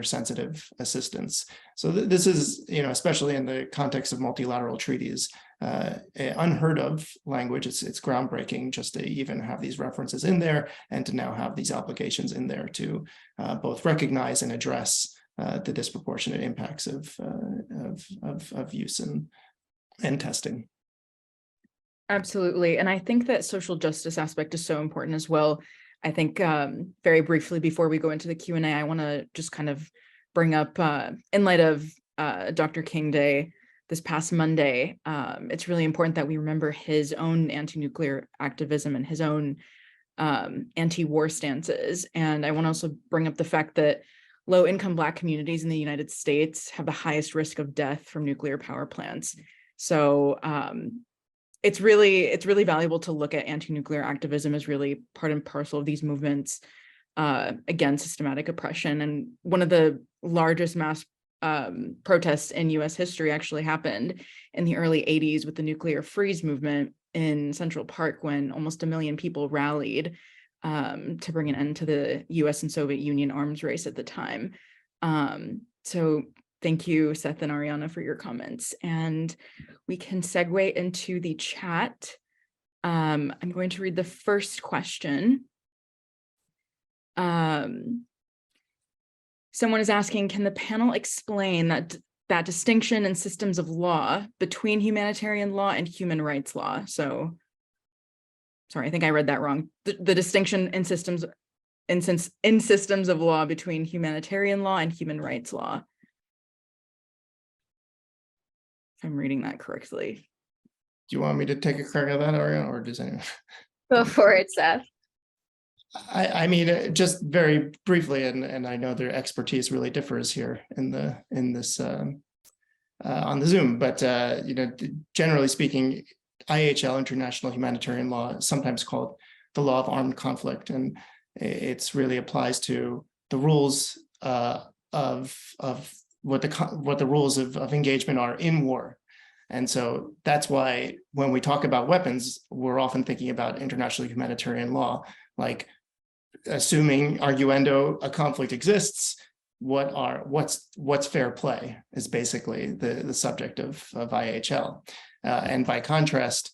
sensitive assistance. So this is, especially in the context of multilateral treaties, unheard of language. It's groundbreaking just to even have these references in there and to now have these obligations in there to both recognize and address the disproportionate impacts of use and testing. Absolutely. And I think that social justice aspect is so important as well. I think very briefly before we go into the Q&A, I want to just kind of bring up, in light of Dr. King Day this past Monday, it's really important that we remember his own anti-nuclear activism and his own anti-war stances. And I want to also bring up the fact that low-income Black communities in the United States have the highest risk of death from nuclear power plants. So it's really valuable to look at anti-nuclear activism as really part and parcel of these movements against systematic oppression. And one of the largest mass protests in US history actually happened in the early 80s with the nuclear freeze movement in Central Park, when almost 1 million people rallied to bring an end to the US and Soviet Union arms race at the time. So thank you, Seth and Ariana, for your comments. And we can segue into the chat. I'm going to read the first question. Someone is asking, can the panel explain that distinction in systems of law between humanitarian law and human rights law? So, sorry, I think I read that wrong. The distinction in systems of law between humanitarian law and human rights law. If I'm reading that correctly. Do you want me to take a crack at that, Ariana, or does anyone? Go for it, Seth. I mean, just very briefly, and I know their expertise really differs here in this on the Zoom, but generally speaking, IHL, international humanitarian law, is sometimes called the law of armed conflict, and it's really applies to the rules of what the rules of engagement are in war. And so that's why when we talk about weapons, we're often thinking about international humanitarian law, like assuming arguendo a conflict exists, what's fair play is basically the subject of IHL. And by contrast,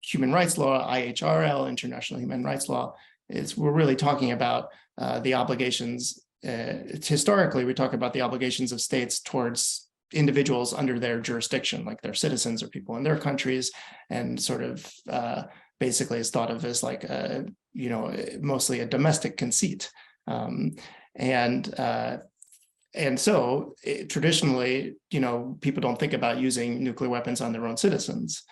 human rights law, IHRL, international human rights law, we're really talking about the obligations. Historically, we talk about the obligations of states towards individuals under their jurisdiction, like their citizens or people in their countries, and sort of basically is thought of as like mostly a domestic conceit. And so traditionally, people don't think about using nuclear weapons on their own citizens.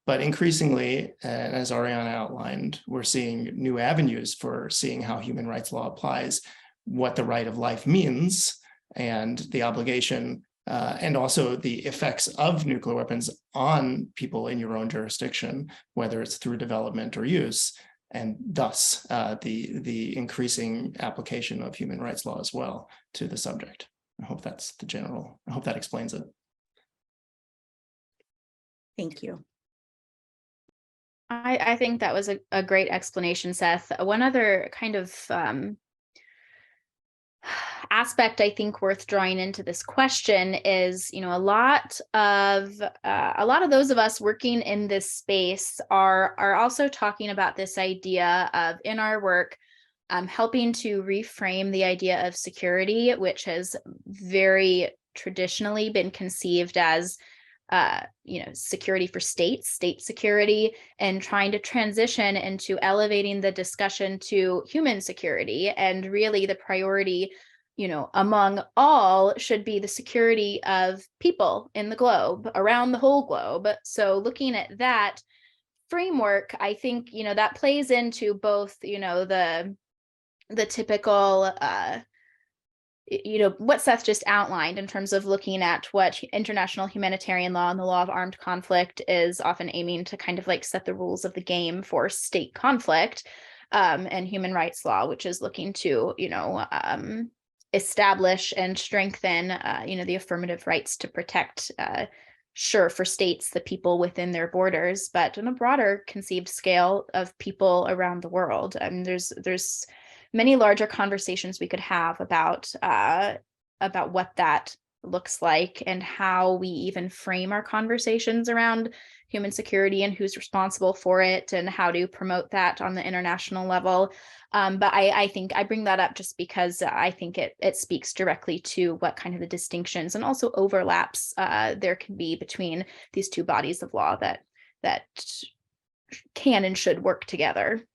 But increasingly, as Ariana outlined, we're seeing new avenues for seeing how human rights law applies, what the right of life means, and the obligation, and also the effects of nuclear weapons on people in your own jurisdiction, whether it's through development or use, and thus the increasing application of human rights law as well to the subject. I hope that explains it. Thank you. I think that was a great explanation, Seth. One other kind of aspect I think worth drawing into this question is, a lot of those of us working in this space are also talking about this idea of, in our work, helping to reframe the idea of security, which has very traditionally been conceived as security for states, state security, and trying to transition into elevating the discussion to human security. And really the priority, among all should be the security of people in the globe, around the whole globe. So looking at that framework, I think, that plays into both, the typical, what Seth just outlined in terms of looking at what international humanitarian law and the law of armed conflict is often aiming to kind of like set the rules of the game for state conflict, and human rights law, which is looking to, establish and strengthen, the affirmative rights to protect, sure, for states, the people within their borders, but on a broader conceived scale of people around the world. And there's many larger conversations we could have about what that looks like and how we even frame our conversations around human security and who's responsible for it and how to promote that on the international level. But I think I bring that up just because I think it speaks directly to what kind of the distinctions and also overlaps there can be between these two bodies of law that can and should work together.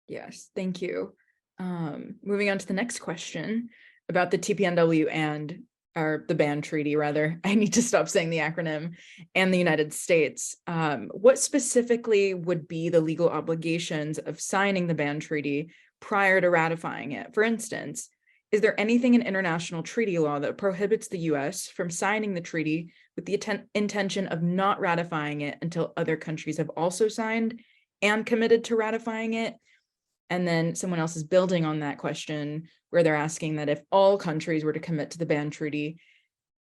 Yes, thank you. Moving on to the next question about the TPNW or the ban treaty, rather. I need to stop saying the acronym, and the United States. What specifically would be the legal obligations of signing the ban treaty prior to ratifying it? For instance, is there anything in international treaty law that prohibits the US from signing the treaty with the intention of not ratifying it until other countries have also signed and committed to ratifying it? And then someone else is building on that question where they're asking that if all countries were to commit to the ban treaty,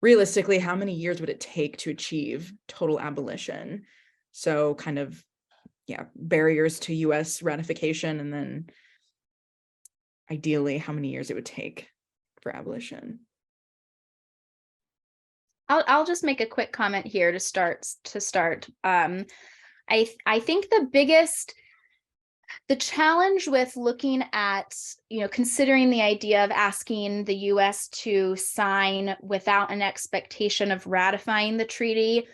realistically, how many years would it take to achieve total abolition? So kind of, barriers to US ratification, and then ideally how many years it would take for abolition. I'll just make a quick comment here to start. I think the challenge with looking at, considering the idea of asking the US to sign without an expectation of ratifying the treaty,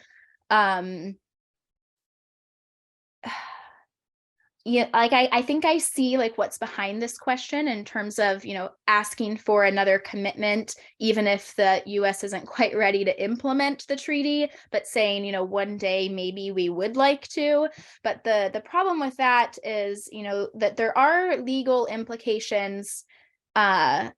I think I see like what's behind this question in terms of, asking for another commitment, even if the US isn't quite ready to implement the treaty, but saying, one day maybe we would like to. But the problem with that is, that there are legal implications and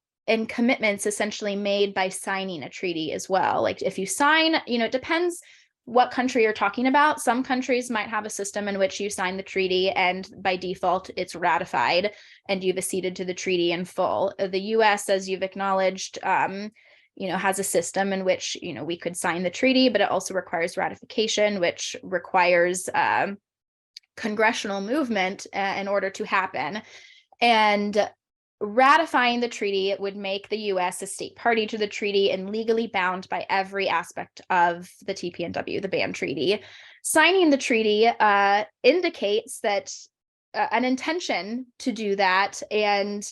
commitments essentially made by signing a treaty as well. Like if you sign, it depends what country you're talking about. Some countries might have a system in which you sign the treaty and by default it's ratified and you've acceded to the treaty in full. The US, as you've acknowledged, has a system in which, we could sign the treaty, but it also requires ratification, which requires congressional movement in order to happen. And ratifying the treaty would make the US a state party to the treaty and legally bound by every aspect of the TPNW, the ban treaty. Signing the treaty indicates that an intention to do that, and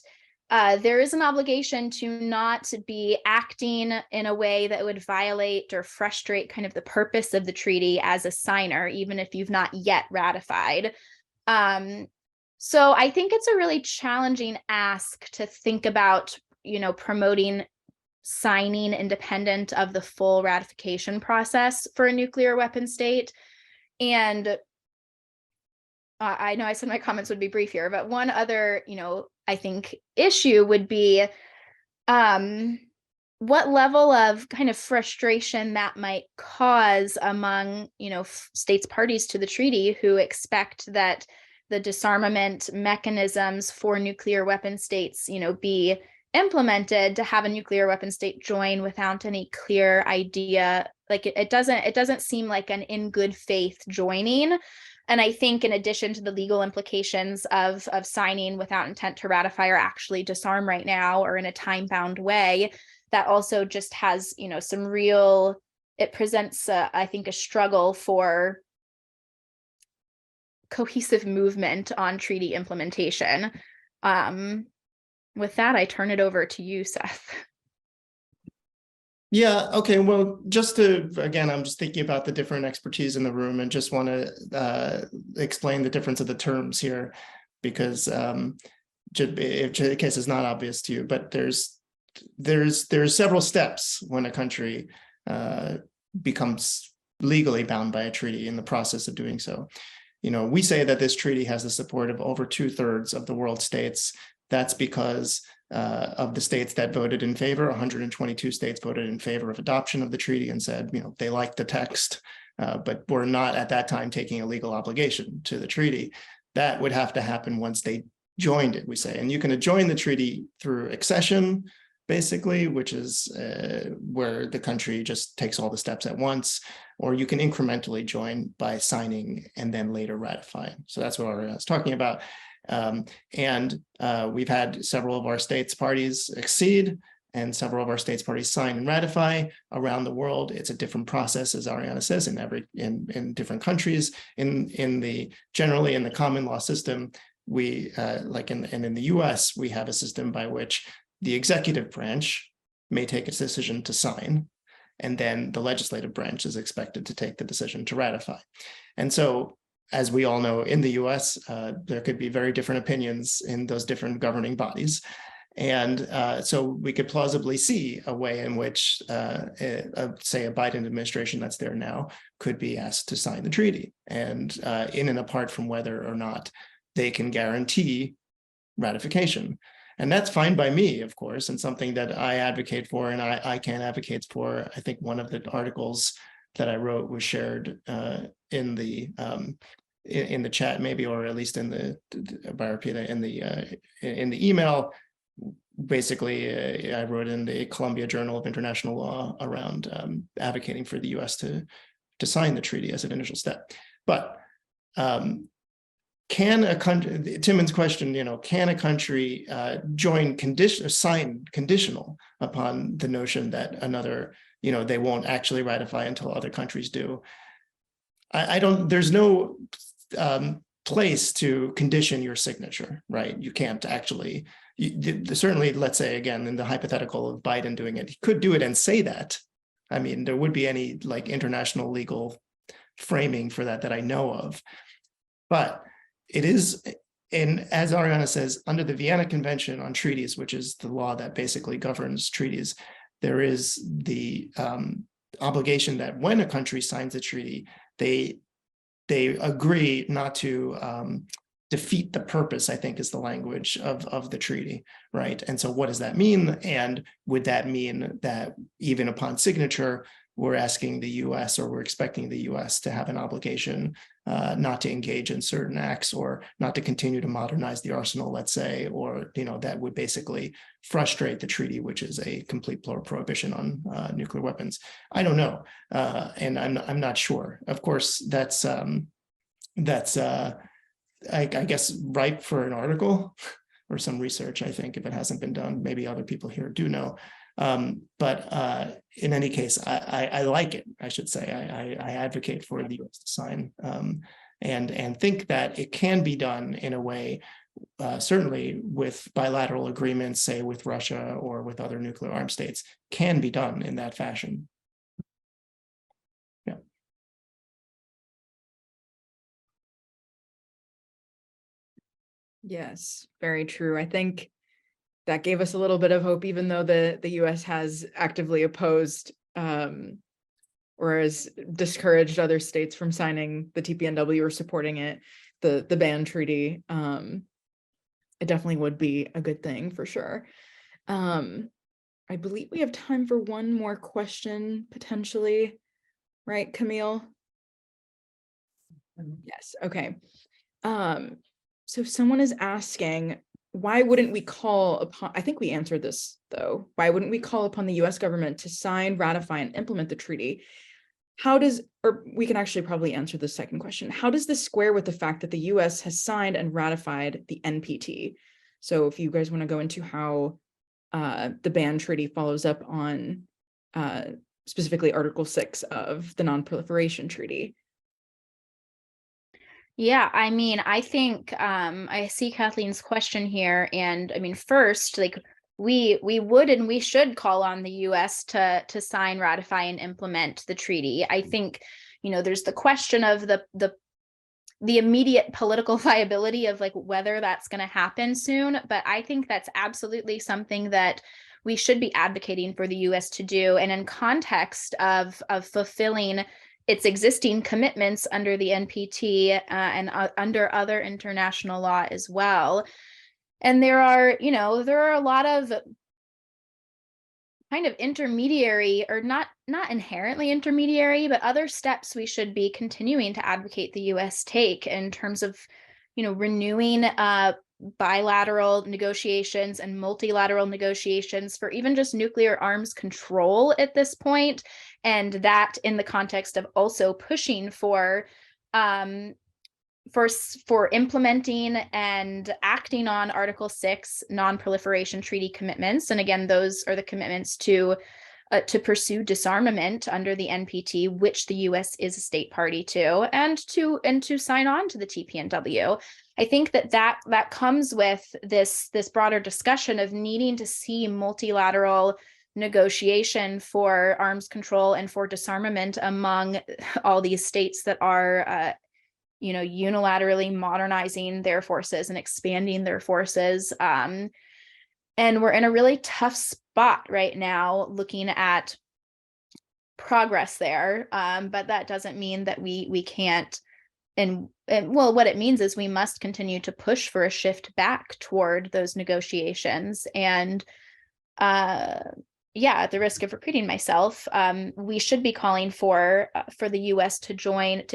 there is an obligation to not be acting in a way that would violate or frustrate kind of the purpose of the treaty as a signer, even if you've not yet ratified. So I think it's a really challenging ask to think about, promoting signing independent of the full ratification process for a nuclear weapon state. And I know I said my comments would be brief here, but one other, I think issue would be what level of kind of frustration that might cause among, states parties to the treaty who expect that the disarmament mechanisms for nuclear weapon states, be implemented, to have a nuclear weapon state join without any clear idea. Like it doesn't seem like an in good faith joining. And I think in addition to the legal implications of signing without intent to ratify or actually disarm right now or in a time-bound way, that also just has, some real, it presents, I think, a struggle for cohesive movement on treaty implementation. With that, I turn it over to you, Seth. Yeah, okay, well, again, I'm just thinking about the different expertise in the room and just want to explain the difference of the terms here, because in case it's not obvious to you, but there's several steps when a country becomes legally bound by a treaty in the process of doing so. We say that this treaty has the support of over 2/3 of the world states. That's because of the states that voted in favor. 122 states voted in favor of adoption of the treaty and said, they like the text, but were not at that time taking a legal obligation to the treaty. That would have to happen once they joined it, we say. And you can join the treaty through accession, basically, which is where the country just takes all the steps at once, or you can incrementally join by signing and then later ratifying. So that's what Ariana is talking about. We've had several of our states parties accede and several of our states parties sign and ratify around the world. It's a different process, as Ariana says, in different countries. Generally in the common law system, we in the US, we have a system by which the executive branch may take a decision to sign, and then the legislative branch is expected to take the decision to ratify. And so, as we all know, in the US, there could be very different opinions in those different governing bodies. And so we could plausibly see a way in which, say, a Biden administration that's there now could be asked to sign the treaty, and in and apart from whether or not they can guarantee ratification. And that's fine by me, of course, and something that I advocate for, and ICANN advocates for. I think one of the articles that I wrote was shared in the chat, maybe, or at least in the email. Basically, I wrote in the Columbia Journal of International Law around advocating for the U.S. to sign the treaty as an initial step. But can a country, Timon's question, can a country sign conditional upon the notion that another, they won't actually ratify until other countries do? There's no place to condition your signature, right? You can't actually, certainly, let's say, again, in the hypothetical of Biden doing it, he could do it and say that. I mean, there would be any international legal framing for that I know of. But it is, and as Ariana says, under the Vienna Convention on Treaties, which is the law that basically governs treaties, there is the obligation that when a country signs a treaty, they agree not to defeat the purpose, I think is the language of the treaty, right? And so what does that mean? And would that mean that even upon signature, we're asking the US, or we're expecting the US to have an obligation not to engage in certain acts, or not to continue to modernize the arsenal, let's say, or that would basically frustrate the treaty, which is a complete prohibition on nuclear weapons? I don't know, and I'm not sure. Of course, that's I guess ripe for an article or some research. I think if it hasn't been done, maybe other people here do know. But in any case, I like it, I should say. I advocate for the US to sign, and think that it can be done in a way, certainly with bilateral agreements, say with Russia or with other nuclear armed states, can be done in that fashion. Yeah. Yes, very true. I think that gave us a little bit of hope, even though the US has actively opposed or has discouraged other states from signing the TPNW or supporting it, the ban treaty. It definitely would be a good thing for sure. I believe we have time for one more question, potentially, right, Camille? Yes, okay. So someone is asking, why wouldn't we call upon, I think we answered this though, why wouldn't we call upon the US government to sign, ratify, and implement the treaty? how does, or we can actually probably answer the second question. How does this square with the fact that the US has signed and ratified the NPT? So if you guys want to go into how the ban treaty follows up on specifically Article 6 of the Non-Proliferation Treaty. Yeah, I mean, I think I see Kathleen's question here, and I mean, first, like we would and we should call on the US to sign, ratify, and implement the treaty. I think, you know, there's the question of the immediate political viability of like whether that's going to happen soon, but I think that's absolutely something that we should be advocating for the US to do, and in context of fulfilling its existing commitments under the NPT and under other international law as well. And there are, you know, there are a lot of kind of intermediary, or not inherently intermediary, but other steps we should be continuing to advocate the US take in terms of, you know, renewing bilateral negotiations and multilateral negotiations for even just nuclear arms control at this point, and that in the context of also pushing for implementing and acting on Article 6 non-proliferation treaty commitments. And again, those are the commitments to pursue disarmament under the NPT, which the US is a state party to, and to sign on to the TPNW. I think that comes with this broader discussion of needing to see multilateral negotiation for arms control and for disarmament among all these states that are you know, unilaterally modernizing their forces and expanding their forces. And we're in a really tough spot right now looking at progress there. But that doesn't mean that we can't, and well, what it means is we must continue to push for a shift back toward those negotiations. And yeah, at the risk of repeating myself, we should be calling for the U.S. to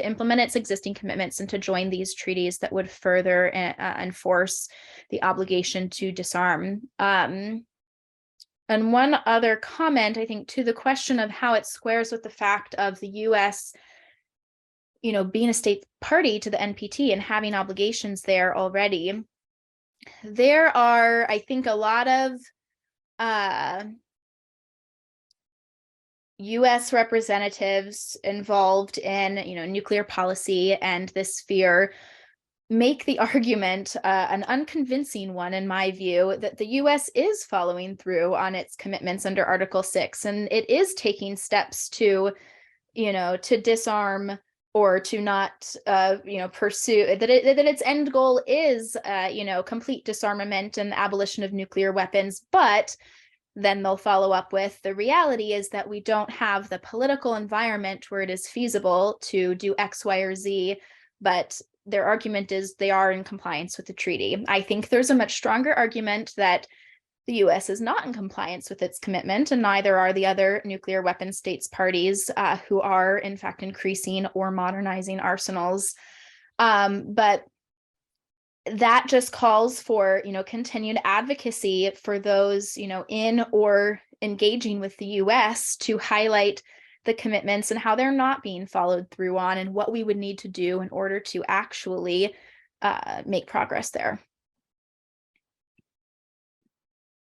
implement its existing commitments and to join these treaties that would further enforce the obligation to disarm. And one other comment, I think, to the question of how it squares with the fact of the U.S., you know, being a state party to the NPT and having obligations there already. There are, I think, a lot of US representatives involved in, you know, nuclear policy and this sphere make the argument, an unconvincing one in my view, that the US is following through on its commitments under Article 6, and it is taking steps to, you know, to disarm or to not, you know, pursue that its end goal is, you know, complete disarmament and abolition of nuclear weapons, but then they'll follow up with the reality is that we don't have the political environment where it is feasible to do X, Y, or Z, but their argument is they are in compliance with the treaty. I think there's a much stronger argument that the US is not in compliance with its commitment, and neither are the other nuclear weapons states parties who are in fact increasing or modernizing arsenals. But that just calls for, you know, continued advocacy for those, you know, in or engaging with the US to highlight the commitments and how they're not being followed through on, and what we would need to do in order to actually make progress there.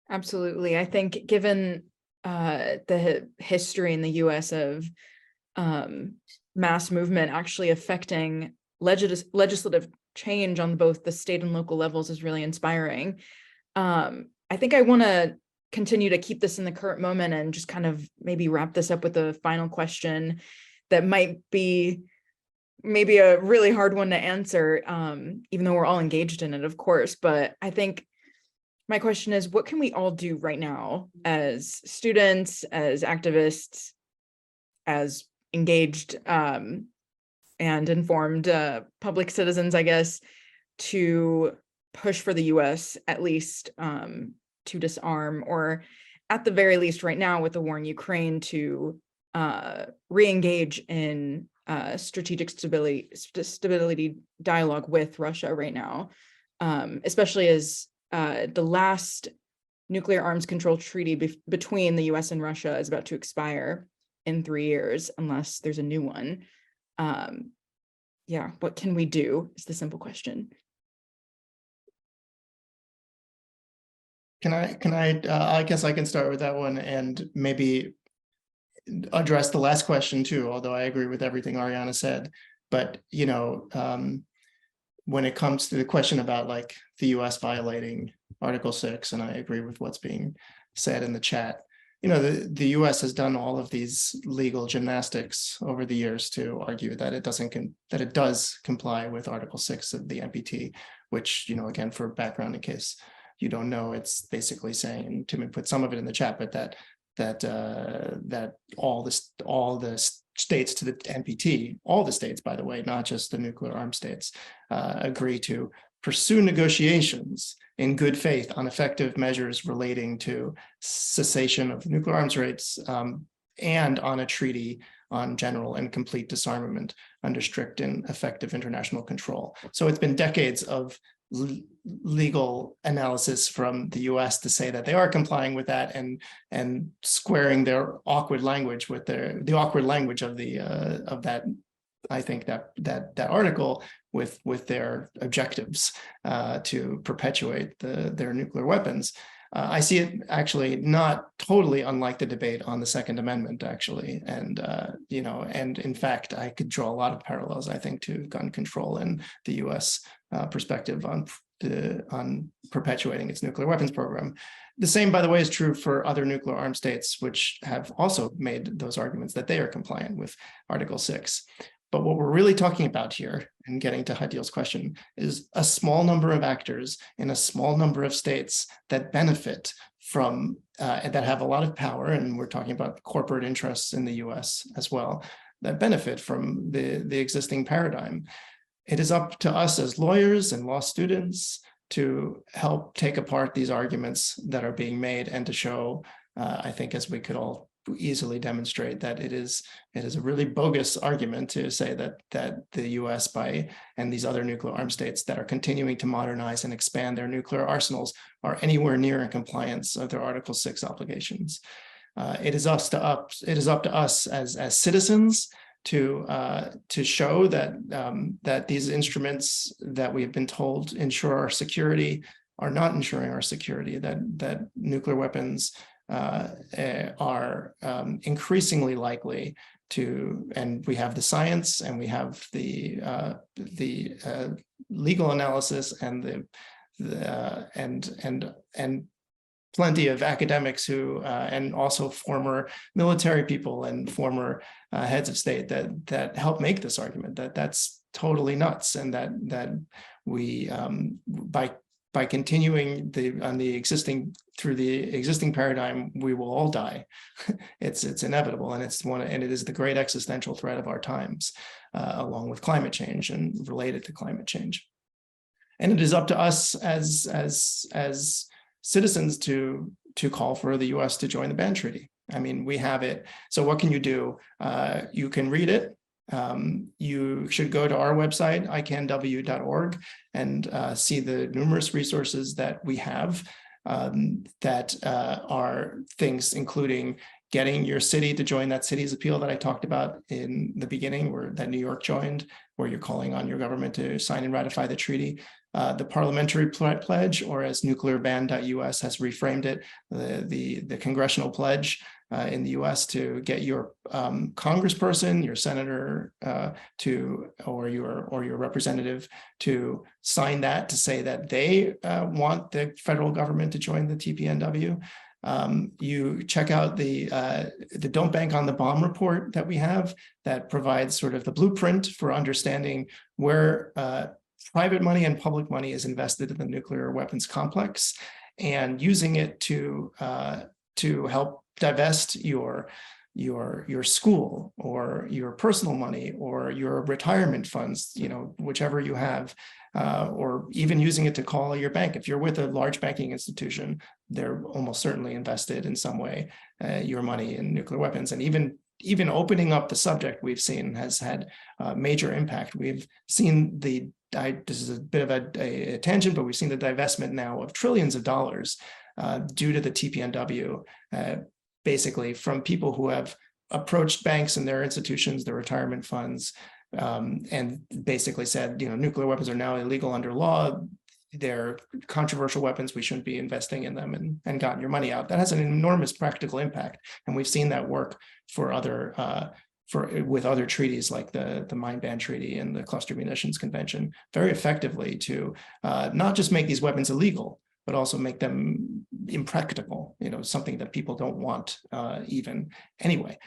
Absolutely. I think given the history in the US of mass movement actually affecting legislative change on both the state and local levels is really inspiring. I think I want to continue to keep this in the current moment and just kind of maybe wrap this up with a final question that might be maybe a really hard one to answer, even though we're all engaged in it, of course. But I think my question is, what can we all do right now as students, as activists, as engaged and informed public citizens, I guess, to push for the US at least to disarm, or at the very least right now with the war in Ukraine to re-engage in strategic stability dialogue with Russia right now, especially as the last nuclear arms control treaty between the US and Russia is about to expire. in 3 years unless there's a new one. Yeah, what can we do is the simple question. I guess I can start with that one and maybe address the last question too, although I agree with everything Ariana said. But, when it comes to the question about like the US violating Article 6, and I agree with what's being said in the chat, the US has done all of these legal gymnastics over the years to argue that it does comply with Article 6 of the NPT, which, again, for background, in case you don't know, it's basically saying, and Tim put some of it in the chat, but that all the states to the NPT, all the states, by the way, not just the nuclear armed states, agree to pursue negotiations in good faith on effective measures relating to cessation of nuclear arms rates, and on a treaty on general and complete disarmament under strict and effective international control. So it's been decades of legal analysis from the US to say that they are complying with that, and squaring their awkward language with the awkward language of that, I think, that article with their objectives to perpetuate their nuclear weapons. I see it actually not totally unlike the debate on the Second Amendment, actually. And, and in fact, I could draw a lot of parallels, I think, to gun control and the US perspective on perpetuating its nuclear weapons program. The same, by the way, is true for other nuclear armed states, which have also made those arguments that they are compliant with Article 6. But what we're really talking about here, and getting to Hadeel's question, is a small number of actors in a small number of states that benefit from, that have a lot of power, and we're talking about corporate interests in the US as well, that benefit from the existing paradigm. It is up to us as lawyers and law students to help take apart these arguments that are being made, and to show, I think, as we could all easily demonstrate, that it is a really bogus argument to say that the US and these other nuclear armed states that are continuing to modernize and expand their nuclear arsenals are anywhere near in compliance of their Article 6 obligations. It is up to us as citizens to show that these instruments that we've been told ensure our security are not ensuring our security, that nuclear weapons are increasingly likely to, and we have the science, and we have the legal analysis, and and plenty of academics who and also former military people and former heads of state that help make this argument that that's totally nuts, and that we by continuing through the existing paradigm, we will all die. It's inevitable, and it is the great existential threat of our times, along with climate change and related to climate change. And it is up to us as citizens to call for the US to join the ban treaty. I mean, we have it. So what can you do? You can read it. You should go to our website, icanw.org, and see the numerous resources that we have that are things including getting your city to join that city's appeal that I talked about in the beginning, that New York joined, where you're calling on your government to sign and ratify the treaty. The parliamentary pledge, or as nuclearban.us has reframed it, the congressional pledge in the US to get your congressperson, your senator, or your representative to sign that, to say that they want the federal government to join the TPNW. You check out the Don't Bank on the Bomb report that we have, that provides sort of the blueprint for understanding where private money and public money is invested in the nuclear weapons complex, and using it to help divest your school, or your personal money, or your retirement funds, whichever you have, or even using it to call your bank. If you're with a large banking institution, they're almost certainly invested in some way, your money in nuclear weapons. And even opening up the subject, we've seen, has had major impact. We've seen this is a bit of a tangent, but we've seen the divestment now of trillions of dollars due to the TPNW, basically from people who have approached banks and their institutions, their retirement funds, and basically said, nuclear weapons are now illegal under law. They're controversial weapons. We shouldn't be investing in them, and gotten your money out. That has an enormous practical impact. And we've seen that work for with other treaties like the Mine Ban Treaty and the Cluster Munitions Convention very effectively to not just make these weapons illegal, but also make them impractical, something that people don't want even anyway.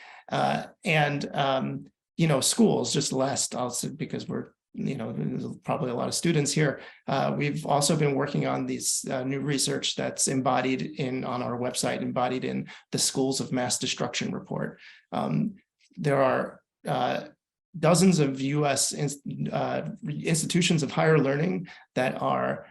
Schools, just last, because we're, there's probably a lot of students here. We've also been working on these new research that's embodied on our website, embodied in the Schools of Mass Destruction report. There are dozens of US institutions of higher learning that are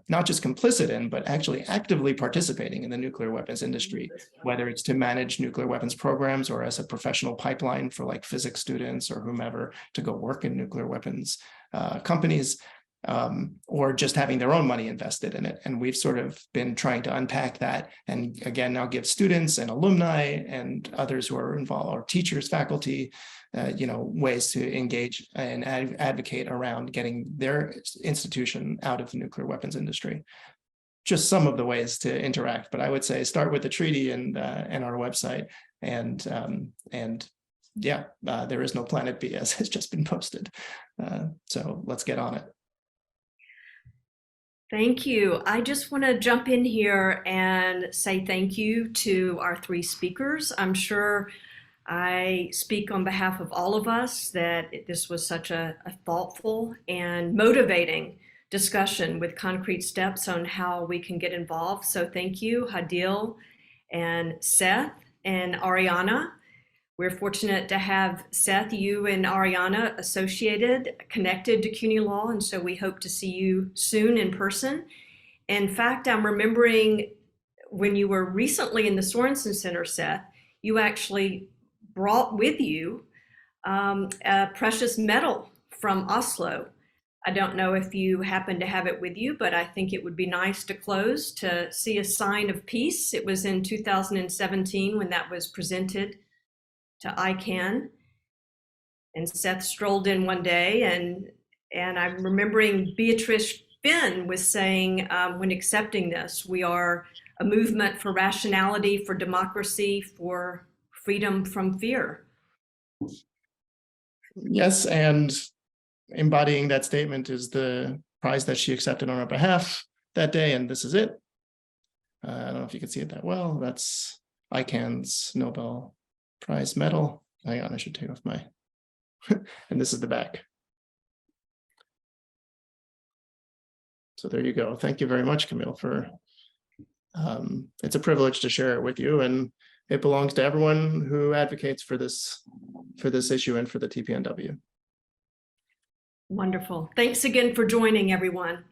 not just complicit in, but actually actively participating in the nuclear weapons industry, whether it's to manage nuclear weapons programs or as a professional pipeline for like physics students or whomever to go work in nuclear weapons companies, or just having their own money invested in it. And we've sort of been trying to unpack that, and again, now give students and alumni and others who are involved, or teachers, faculty, ways to engage and advocate around getting their institution out of the nuclear weapons industry. Just some of the ways to interact, but I would say start with the treaty and our website, and there is no Planet B, as has just been posted. So let's get on it. Thank you. I just want to jump in here and say thank you to our three speakers. I'm sure I speak on behalf of all of us that this was such a thoughtful and motivating discussion with concrete steps on how we can get involved. So thank you, Hadeel and Seth and Ariana. We're fortunate to have Seth, you and Ariana associated, connected to CUNY Law, and so we hope to see you soon in person. In fact, I'm remembering when you were recently in the Sorensen Center, Seth, you actually brought with you a precious metal from Oslo. I don't know if you happen to have it with you, but I think it would be nice to close to see a sign of peace. It was in 2017 when that was presented to ICANN, and Seth strolled in one day, and I'm remembering Beatrice Finn was saying when accepting this, we are a movement for rationality, for democracy, for freedom from fear. Yes, and embodying that statement is the prize that she accepted on our behalf that day, and this is it. I don't know if you can see it that well. That's ICANN's Nobel Prize medal. Hang on, I should take off my, and this is the back. So there you go. Thank you very much, Camille, for, it's a privilege to share it with you, and it belongs to everyone who advocates for this issue and for the TPNW. Wonderful. Thanks again for joining, everyone.